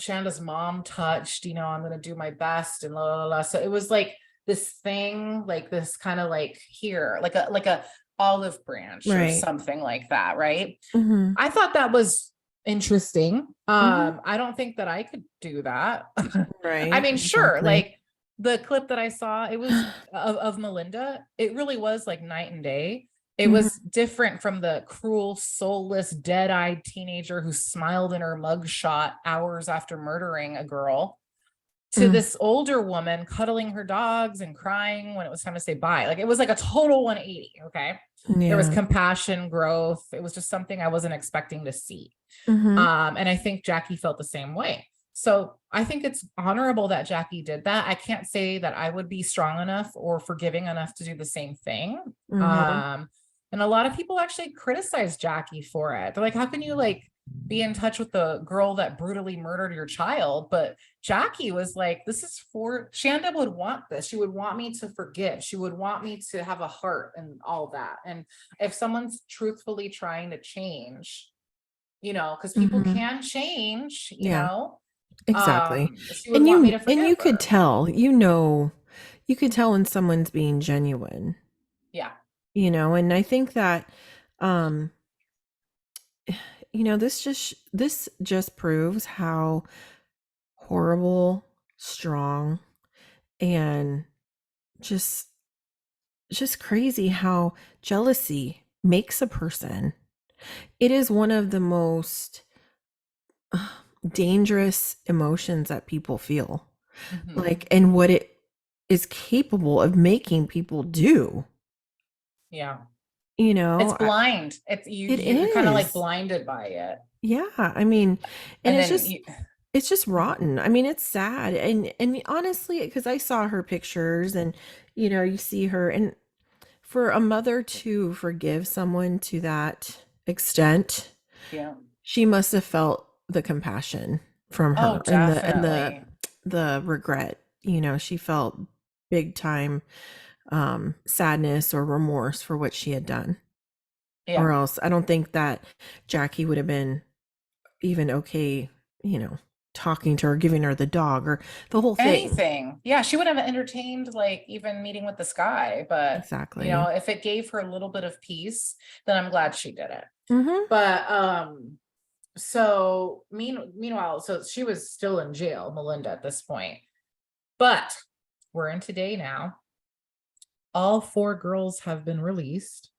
Shanda's mom touched, I'm going to do my best, and la la la. So it was like this thing, like this kind of like here, like a olive branch or Right. something like that, right? Mhm. I thought that was interesting. Mhm. I don't think that I could do that. I Right. mean, sure, Exactly. like the clip that I saw, it was of Melinda. It really was like night and day. It Mhm. was different from the cruel, soulless, dead-eyed teenager who smiled in her mugshot hours after murdering a girl, to Mm. this older woman cuddling her dogs and crying when it was time to say bye. Like it was like a total 180. Okay. There was Yeah. compassion, growth. It was just something I wasn't expecting to see. Mhm. And I think Jackie felt the same way. So I think it's honorable that Jackie did that. I can't say that I would be strong enough or forgiving enough to do the same thing. Mhm. Um, and a lot of people actually criticize Jackie for it. They're like, how can you like be in touch with the girl that brutally murdered your child? But Jackie was like, this is for Shanda would want this. She would want me to forgive. She would want me to have a heart and all that. And if someone's truthfully trying to change, because people Mhm. can change, Yeah. Exactly. she would want me to And forgive you could her. tell, you could tell when someone's being genuine, Yeah. and I think that um this just proves how horrible, strong, and just just crazy how jealousy makes a person. It is one of the most dangerous emotions that people feel. Hmm. Like, and what it is capable of making people do. Yeah. You It's know, blind. It's you it you're kind of like is. blinded by it. Yeah, I mean, and And then you, it's just rotten. I mean, it's sad. And honestly, because I saw her pictures and you see her, and for a mother to forgive someone to that extent, yeah. she must have felt the compassion from Oh, her and the definitely. the regret. She felt big time sadness or remorse for what she had done. Or Yeah. else I don't think that Jackie would have been even okay, you know, talking to her, giving her the dog or the whole thing. Anything. Yeah, she would have entertained like even meeting with this guy, but Exactly. if it gave her a little bit of peace, then I'm glad she did it. Mhm. But so meanwhile, so she was still in jail, Melinda, at this point. But we're in today now. All four girls have been released.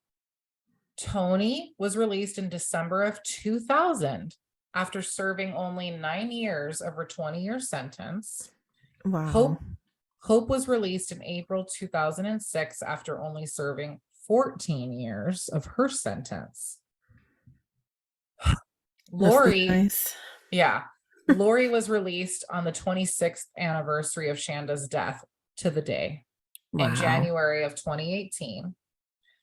Tony was released in December of 2000 after serving only 9 years of her 20-year sentence. Wow. Hope was released in April 2006 after only serving 14 years of her sentence. That's Lori, nice. yeah, Lori was released on the 26th anniversary of Shanda's death to the day in Wow. January of 2018.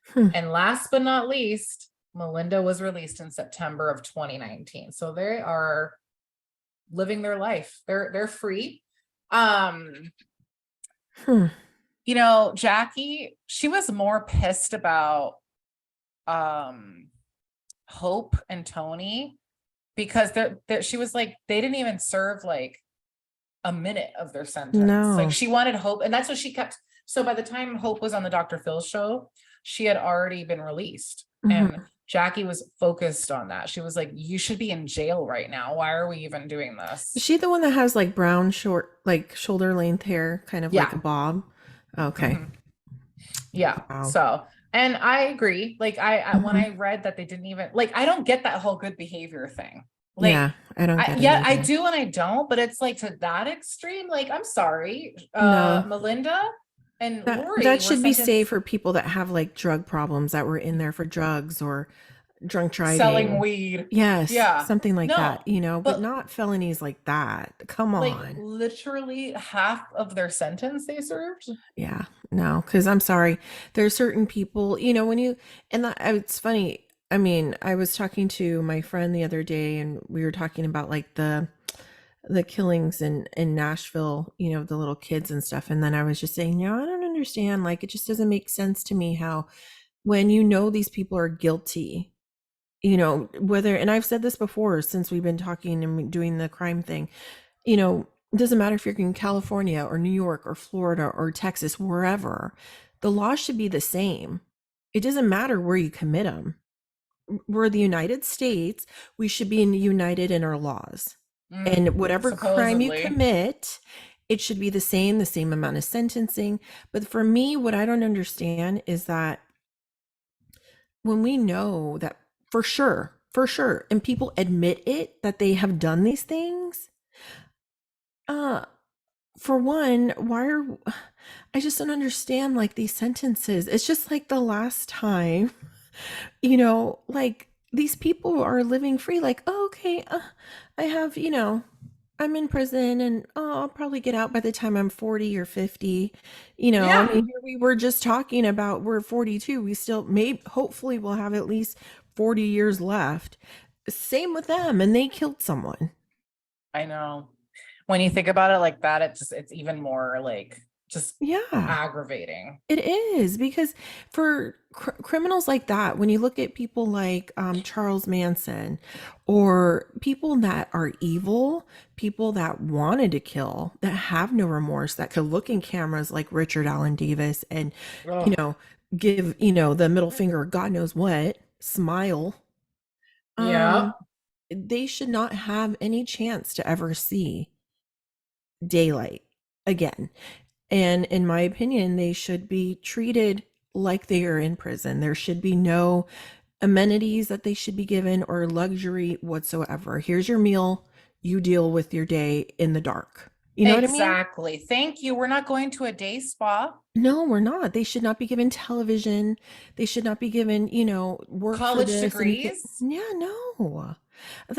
Hmm. And last but not least, Melinda was released in September of 2019. So they are living their life. They're free. Um, Hmm. Jackie, she was more pissed about um Hope and Tony because she was like, they didn't even serve like a minute of their sentence. Like No. she wanted Hope, and that's what she kept. So by the time Hope was on the Dr. Phil show, she had already been released. And Mhm. Jackie was focused on that. She was like, you should be in jail right now. Why are we even doing Is this? she the one that has like brown short like shoulder length hair, kind of like Yeah. a bob? Okay. Hmm. Yeah. Wow. So, and I agree. Like when Mhm. I read that they didn't even like, I don't get that whole good behavior thing. Like, Yeah, I don't get it yeah, I either. do and I don't, but it's like to that extreme. Like, I'm sorry, No. Melinda and That Lori were should be safe sentenced for people that have like drug problems that were in there for drugs or drunk selling driving. weed. Yes, Yeah. something like that, No, but but not felonies like that. Come like on. literally half of their sentence they served. Yeah, no, because I'm sorry. There's certain people, when and it's funny. I mean, I was talking to my friend the other day and we were talking about like the killings in Nashville, the little kids and stuff. And then I was just saying, I don't understand. Like, it just doesn't make sense to me how when these people are guilty, whether, and I've said this before since we've been talking and doing the crime thing, it doesn't matter if you're in California or New York or Florida or Texas, wherever, the law should be the same. It doesn't matter where you commit them. We're the United States. We should be united in our laws. And whatever crime you Supposedly. commit, it should be the same amount of sentencing. But for me, what I don't understand is that when we know that for sure, and people admit it that they have done these things, uh, for one, why are I just don't understand like these sentences. It's just like the last time, like these people are living free, like, oh, okay, I have, I'm in prison and I'll probably get out by the time I'm 40 or 50. I Yeah, mean, here we were just talking about we're 42. We still may hopefully we'll have at least 40 years left. Same with them, and they killed someone. I know. When you think about it like that, it's even more like just Yeah. aggravating. It is because for criminals like that, when you look at people like Charles Manson or people that are evil, people that wanted to kill, that have no remorse, that could look in cameras like Richard Allen Davis and, you Ugh. know, give, the middle finger, God knows what, smile, Yeah, um, they should not have any chance to ever see daylight again. And in my opinion, they should be treated like they are in prison. There should be no amenities that they should be given or luxury whatsoever. Here's your meal. You deal with your day in the dark. You know what I mean? exactly. Thank you. We're not going to a day spa. No, we're not. They should not be given television. They should not be given, work for College this and degrees. yeah, no.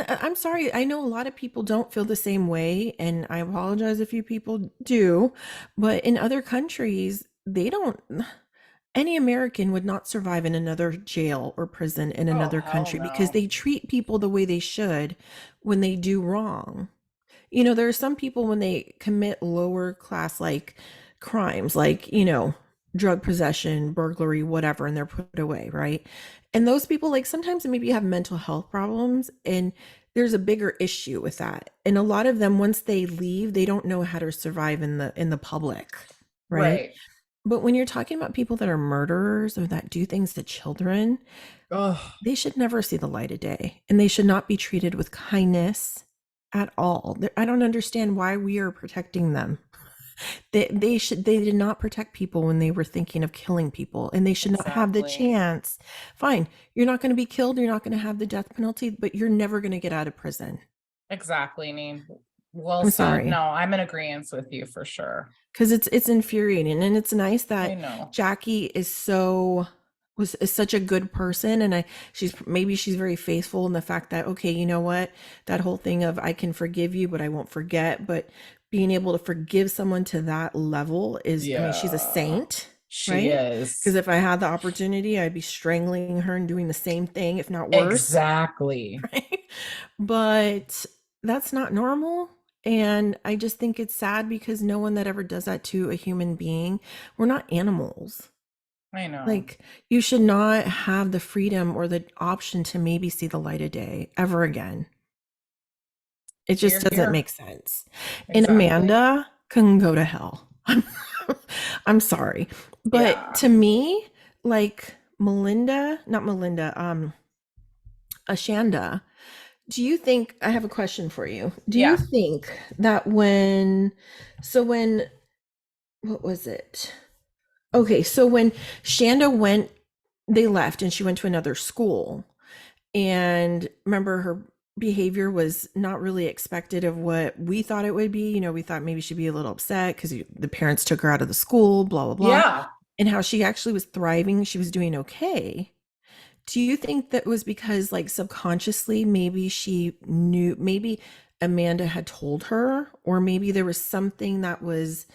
I'm sorry. I know a lot of people don't feel the same way, and I apologize if you people do, but in other countries, they don't any American would not survive in another jail or prison in Oh, another hell country because no. they treat people the way they should when they do wrong. There are some people when they commit lower class like crimes, like, drug possession, burglary, whatever, and they're put away, right? And those people, like, sometimes maybe have mental health problems, and there's a bigger issue with that. And a lot of them, once they leave, they don't know how to survive in the public, right? Right. But when you're talking about people that are murderers or that do things to children, Oh, they should never see the light of day and they should not be treated with kindness at all. I don't understand why we are protecting them. They did not protect people when they were thinking of killing people, and they should not have the exactly. chance. Fine, you're not going to be killed, you're not going to have the death penalty, but you're never going to get out of prison. Exactly. I mean, well I'm said. sorry. No, I'm in agreement with you for sure. Because it's infuriating, and it's nice I that know. Jackie is such a good person, and she's very faithful in the fact that, okay, you know what, that whole thing of I can forgive you but I won't forget, but being able to forgive someone to that level is, I mean, she's a Yeah, saint, she right? Because is. if I had the opportunity, I'd be strangling her and doing the same thing, if not worse. Exactly. Right? But that's not normal. And I just think it's sad because no one that ever does that to a human being, we're not animals. I know. Like, you should not have the freedom or the option to maybe see the light of day ever again. It just Here, doesn't here. make sense. And Exactly. Amanda can go to hell. I'm sorry. But Yeah. to me, like Melinda, not Melinda, Ashanda, do you think I have a question for you? Do you Yeah. think that when what was it? Okay, so when Shanda went, they left and she went to another school. And remember, her behavior was not really expected of what we thought it would be. We thought maybe she'd be a little upset because the parents took her out of the school, blah, blah, blah. Yeah. And how she actually was thriving. She was doing okay. Do you think that was because, like, subconsciously, maybe she knew, maybe Amanda had told her, or maybe there was something that was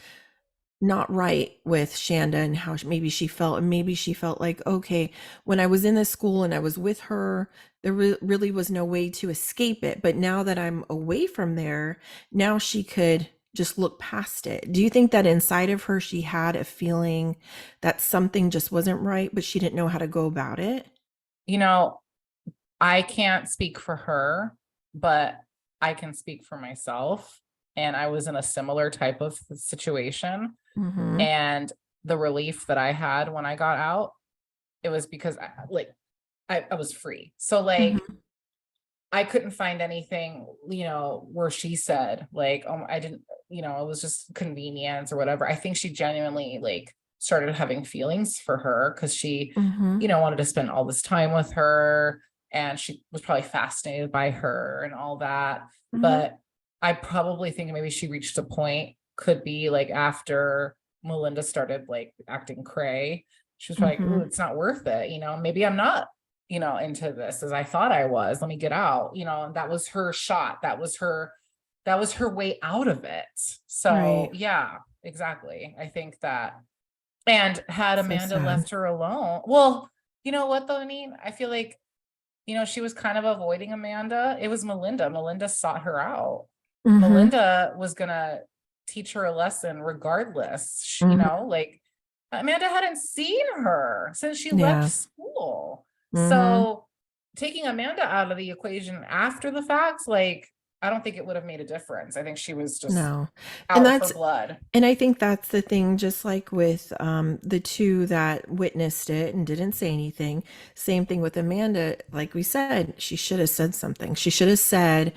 not right with Shanda and how maybe she felt, and maybe she felt like, okay, when I was in this school and I was with her, there really was no way to escape it. But now that I'm away from there, now she could just look past it. Do you think that inside of her, she had a feeling that something just wasn't right, but she didn't know how to go about it? You know, I can't speak for her, but I can speak for myself. And I was in a similar type of situation. Mm-hmm. And the relief that I had when I got out, it was because I was free. So like Mm-hmm. I couldn't find anything, where she said like, oh, I didn't. it was just convenience or whatever. I think she genuinely like started having feelings for her because she, Mm-hmm. wanted to spend all this time with her, and she was probably fascinated by her and all that. Mm-hmm. But I probably think maybe she reached a point, could be like after Melinda started like acting cray. She was like, Mm-hmm. ooh, it's not worth it. Maybe I'm not, into this as I thought I was. Let me get out, and that was her shot. That was her way out of it. So Right. yeah, exactly. I think that, and had So Amanda sad. left her alone, well, you know what though, I mean, I feel like, she was kind of avoiding Amanda. It was Melinda. Melinda sought her out. Mm-hmm. Melinda was gonna teach her a lesson regardless. Mm-hmm. Like Amanda hadn't seen her since she left Yeah. school. Mm-hmm. So taking Amanda out of the equation after the fact, like, I don't think it would have made a difference. I think she was just No. And out for that's blood. and I think that's the thing, just like with the two that witnessed it and didn't say anything. Same thing with Amanda. Like we said, she should have said something. She should have said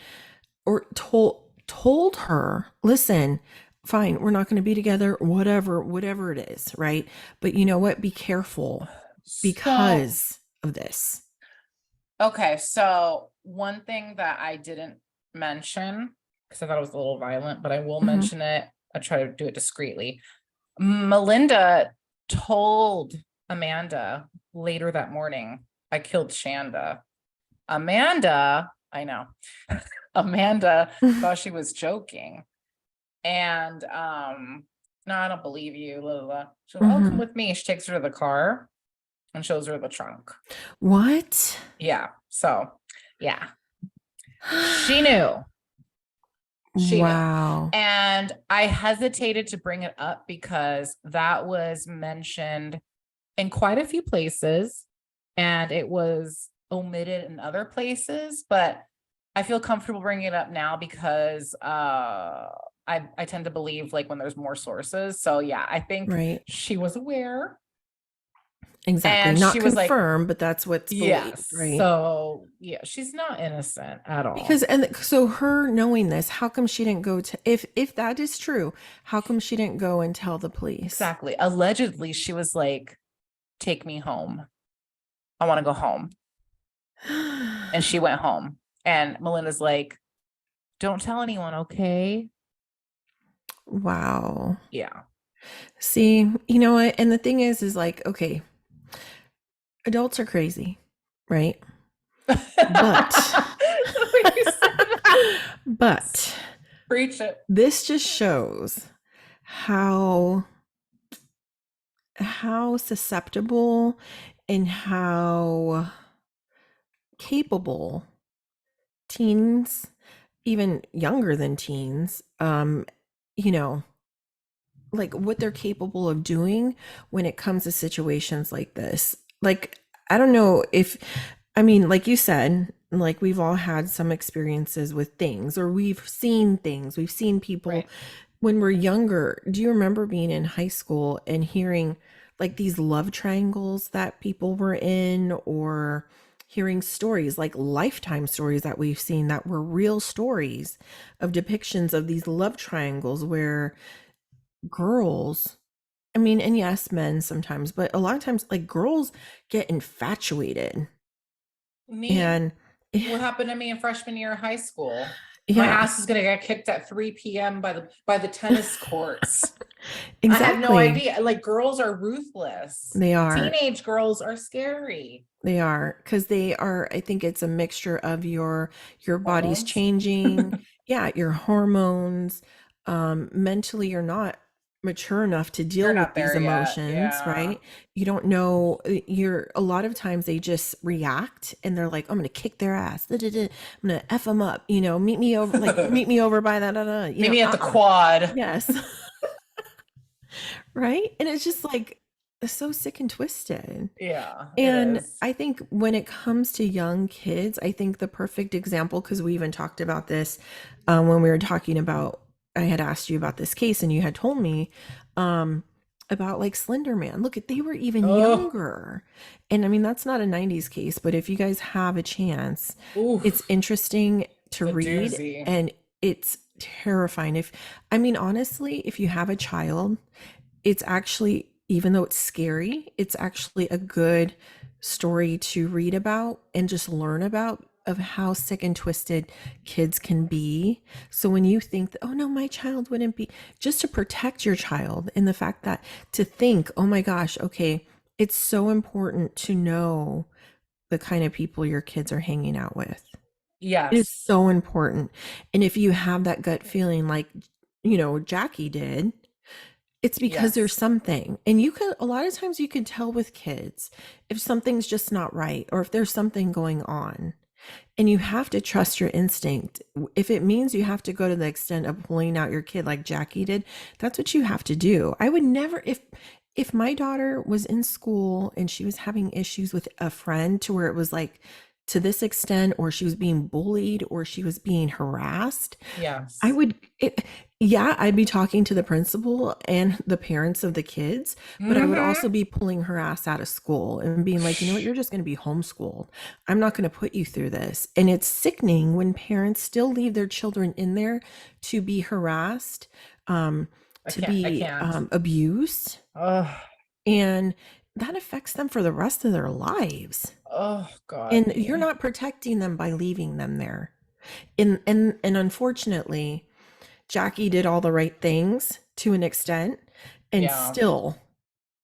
or told her, listen, fine, we're not going to be together, whatever it is, right? But you know what? Be careful So, because of this. okay, so one thing that I didn't mention, because I thought it was a little violent, but I will Hmm. mention it. I try to do it discreetly. Melinda told Amanda later that morning, I killed Shanda. Amanda, I know, Amanda thought she was joking. And no, I don't believe you. Blah, blah, blah. She goes, oh, come Hmm. with me. She takes her to the car and shows her the trunk. What? Yeah. So yeah, she knew. She knew. Wow. And I hesitated to bring it up because that was mentioned in quite a few places and it was omitted in other places, but I feel comfortable bringing it up now because I tend to believe like when there's more sources. So yeah, I think Right. she was aware Exactly. and Not she was like, confirmed, but that's what's believed, yes. right? So yeah, she's not innocent at Because all. and so her knowing this, how come she didn't go to if that is true, how come she didn't go and tell the police? Exactly. Allegedly, she was like, take me home. I want to go home. And she went home. And Melinda's like, don't tell anyone, okay? Wow. Yeah. See, you know what? And the thing is like, okay, adults are crazy, right? But, You said that. but Preach it. this just shows how susceptible and how capable teens, even younger than teens, you know, like what they're capable of doing when it comes to situations like this. Like, I don't know if, I mean, like you said, like we've all had some experiences with things or we've seen things. We've seen people Right. when we're younger. Do you remember being in high school and hearing like these love triangles that people were in or hearing stories like lifetime stories that we've seen that were real stories of depictions of these love triangles where girls, I mean, and yes, men sometimes, but a lot of times, like girls get infatuated. Me, And what happened to me in freshman year of high school? My yeah, ass is gonna get kicked at 3 p.m. by the tennis courts. I had no exactly. idea. Like girls are ruthless. They are. Teenage girls are scary. They are because they are. I think it's a mixture of your body's Hormones. changing. Yeah, your hormones. Mentally, you're not mature enough to You're deal with not these there yet. emotions, Yeah. right? You don't know. You're a lot of times they just react and they're like, "I'm gonna kick their ass. Da, da, da. I'm gonna f them up. You know, meet me over. Like meet me over by that. Da, da, da. You know, Maybe at the quad. yes, right. And it's just like so sick and twisted. Yeah, it And is. I think when it comes to young kids, I think the perfect example, because we even talked about this when we were talking about, I had asked you about this case and you had told me um, about like Slender Man. Look, they were even Oh, younger. And I mean, that's not a 90s case, but if you guys have a chance, it's oof. interesting It's to a read doozy. and it's terrifying. If I mean honestly, if you have a child, it's actually, even though it's scary, it's actually a good story to read about and just learn about of how sick and twisted kids can be. So when you think that, oh no, my child wouldn't be, just to protect your child, and the fact that to think, oh my gosh, okay, it's so important to know the kind of people your kids are hanging out with. It is Yes. so important. And if you have that gut feeling like, Jackie did, it's because there's Yes. something. And you can, a lot of times you can tell with kids if something's just not right or if there's something going on. And you have to trust your instinct. If it means you have to go to the extent of pulling out your kid like Jackie did, that's what you have to do. I would never, if my daughter was in school and she was having issues with a friend to where it was like to this extent, or she was being bullied or she was being harassed, I Yes. would, yeah, I'd be talking to the principal and the parents of the kids, but I would also Mm-hmm. be pulling her ass out of school and being like, you know what, you're just going to be homeschooled. I'm not going to put you through this. And it's sickening when parents still leave their children in there to be harassed, um, to I be can't. abused, Oh, and that affects them for the rest of their lives. oh God. And you're not protecting them by leaving them there. And unfortunately, Jackie did all the right things to an extent, and Yeah. still,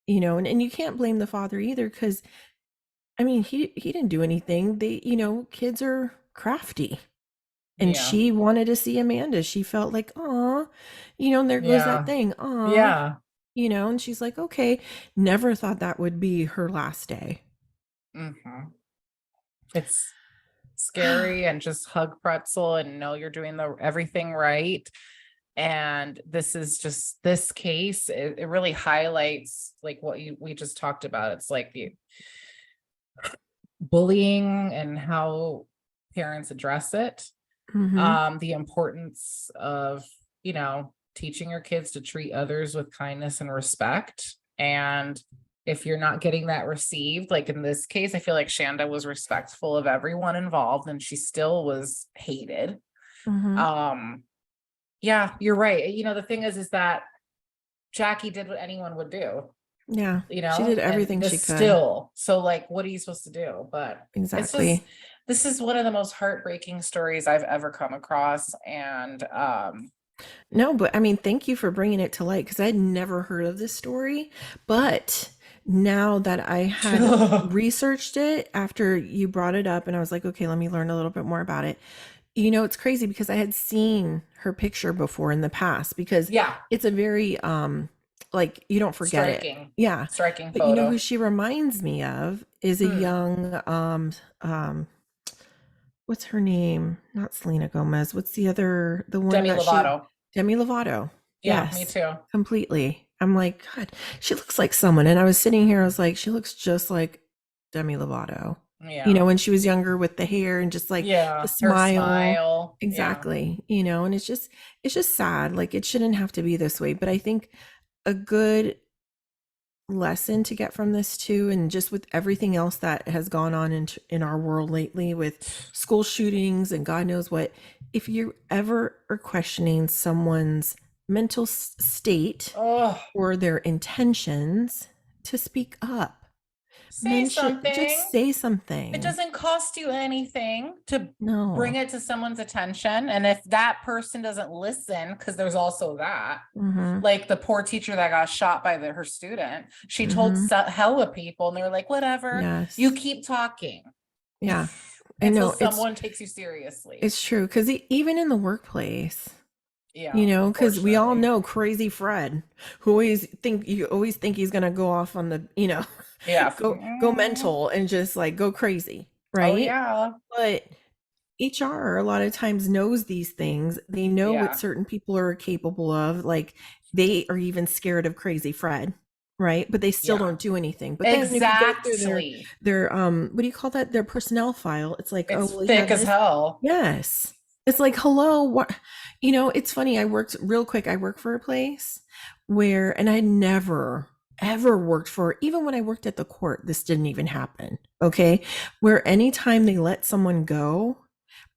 and you can't blame the father either, because I mean he didn't do anything. They, kids are crafty. And Yeah. she wanted to see Amanda. She felt like, oh, and there goes that Yeah. thing. Oh, Yeah. and she's like, okay, never thought that would be her last day. Hmm. It's scary, and just hug pretzel and know you're doing the everything right. And this is just this case, it really highlights like what we just talked about. It's like the bullying and how parents address it, Mm-hmm. the importance of, teaching your kids to treat others with kindness and respect. And if you're not getting that received, like in this case, I feel like Shanda was respectful of everyone involved and she still was hated. Mm-hmm. um yeah, you're right. The thing is that Jackie did what anyone would do, Yeah, she did and everything this she could. still, so like, what are you supposed to do? But it's just, Exactly. this is one of the most heartbreaking stories I've ever come across. And No, but I mean, thank you for bringing it to light because I'd never heard of this story. But now that I had researched it after you brought it up, and I was like, okay, let me learn a little bit more about it. It's crazy because I had seen her picture before in the past, because yeah, it's a very like, you don't forget it. striking, Yeah. striking But you know who photo. she reminds me of is a Hmm. young what's her name? Not Selena Gomez. What's the one Demi that she, Lovato. Demi Lovato. Yeah, me Yes, too. completely. I'm like, God, she looks like someone. And I was sitting here, I was like, she looks just like Demi Lovato. Yeah. When she was younger with the hair and just like the Yeah, her smile. smile. Yeah. Exactly. And it's just sad. Like, it shouldn't have to be this way. But I think a good lesson to get from this too, and just with everything else that has gone on in our world lately with school shootings and God knows what, if you ever are questioning someone's mental state Oh, or their intentions, to speak up, say mention, something. just say It something. doesn't cost you anything to bring No. it to someone's attention. And if that person doesn't listen, because there's also that, Mm-hmm. like the poor teacher that got shot by her student, she told Mm-hmm. hella people, and they were like, whatever, you Yes. keep talking Yeah, I until know, it's someone takes you seriously. it's true, because even in the workplace, Yeah, because we all unfortunately. know crazy Fred, who always think he's gonna go off on the, Yeah. go mental and just like go crazy, Oh, right? yeah. But HR a lot of times knows these things. They know what Yeah. certain people are capable of. Like, they are even scared of crazy Fred, right? But they still Yeah. don't do anything. But then if you go through Exactly. their what do you call that? Their personnel file, it's like, oh It's well, he thick had as this. hell. Yes. It's like, hello, what? It's funny. I worked real quick. I worked for a place where, and I never ever worked for, even when I worked at the court, this didn't even happen. Okay. Where anytime they let someone go,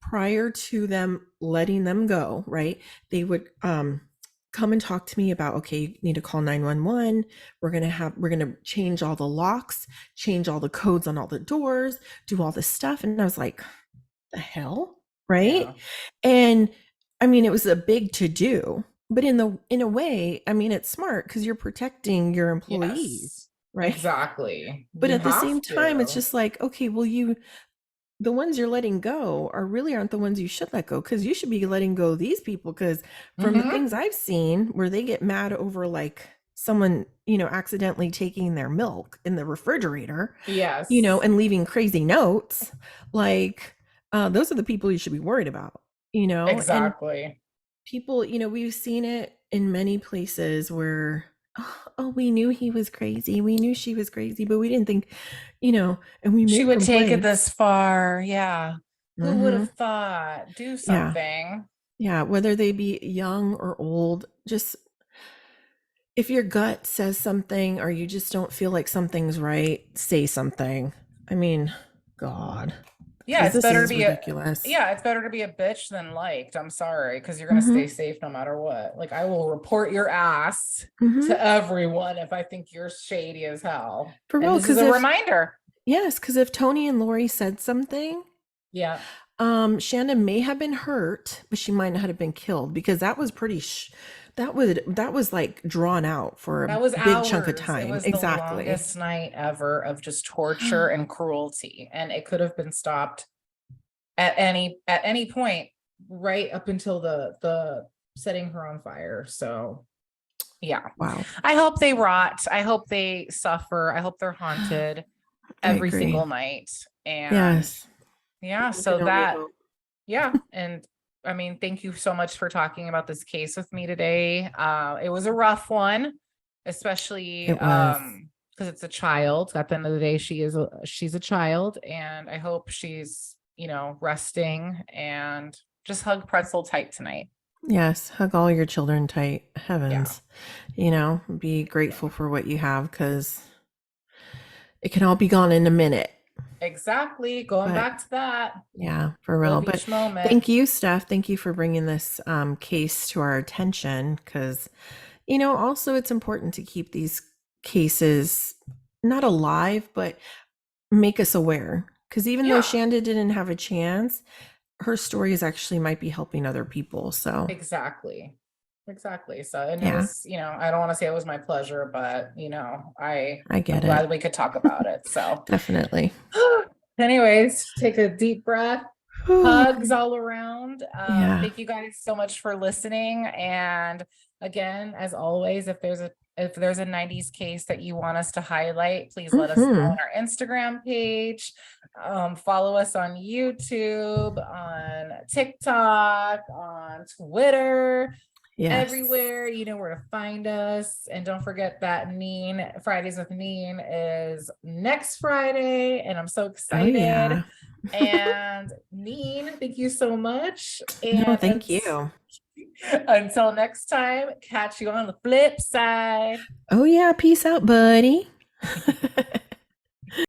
prior to them letting them go, right? They would come and talk to me about, okay, you need to call 911. We're going to change all the locks, change all the codes on all the doors, do all this stuff. And I was like, the hell? Right? Yeah. And I mean, it was a big to do, but in a way, I mean, it's smart because you're protecting your employees, Yes. right? Exactly. But You at the have same time, it's to. just like, okay, well, the ones you're letting go are really aren't the ones you should let go, because you should be letting go these people, because from the Hmm. things I've seen where they get mad over like someone, accidentally taking their milk in the refrigerator, Yes. and leaving crazy notes, like those are the people you should be worried about, and Exactly. people, we've seen it in many places where, oh, we knew he was crazy, we knew she was crazy, but we didn't think, and we She make would take it complaints. this far. Yeah. Who would Hmm. have thought? Do Yeah. something. Yeah, whether they be young or old, just if your gut says something or you just don't feel like something's right, say something. I mean, God, Yeah, because it's this better to is be a ridiculous. yeah, it's better to be a bitch than liked. I'm sorry, because you're gonna stay Mm-hmm. safe no matter what. Like I will report your ass Mm-hmm. to everyone if I think you're shady as hell. For And real, this is because a if reminder. yes, because if Tony and Lori said something, Yeah, Shanda may have been hurt, but she might not have been killed, because that was that was like drawn out for that a was big chunk of hours. It time. was the Exactly. longest night ever of just torture and cruelty. And it could have been stopped at any point, right up until the setting her on fire. So yeah. Wow. I hope they rot. I hope they suffer. I hope they're haunted I every agree. single night. And Yes. yeah, We can so only that, hope. yeah. And I mean, thank you so much for talking about this case with me today. It was a rough one, especially It was. because it's a child. At the end of the day, she's a child, and I hope she's, resting, and just hug Pretzel tight tonight. Yes. Hug all your children tight. Yeah. Heavens. Be grateful Yeah. for what you have, because it can all be gone in a minute. Exactly. Going But back to that. yeah, for real. Live But each moment. thank you, Steph. Thank you for bringing this case to our attention, because, also it's important to keep these cases not alive, but make us aware. Because even though Yeah. Shanda didn't have a chance, her stories actually might be helping other people. So, Exactly. Exactly. So, and it yeah, was, I don't want to say it was my pleasure, but I I'm get it. glad we could talk about it. So, Definitely. anyways, take a deep breath. Whew. Hugs all around. Yeah. Thank you guys so much for listening. And again, as always, if there's a 90s case that you want us to highlight, please let us know on Hmm. our Instagram page. Follow us on YouTube, on TikTok, on Twitter, Yes. everywhere. You know where to find us. And don't forget that Fridays with Neen is next Friday, and I'm so Oh, excited. yeah. And Neen, thank you so much. No, And thank you. until next time, catch you on the flip side. Oh, yeah. Peace out, buddy.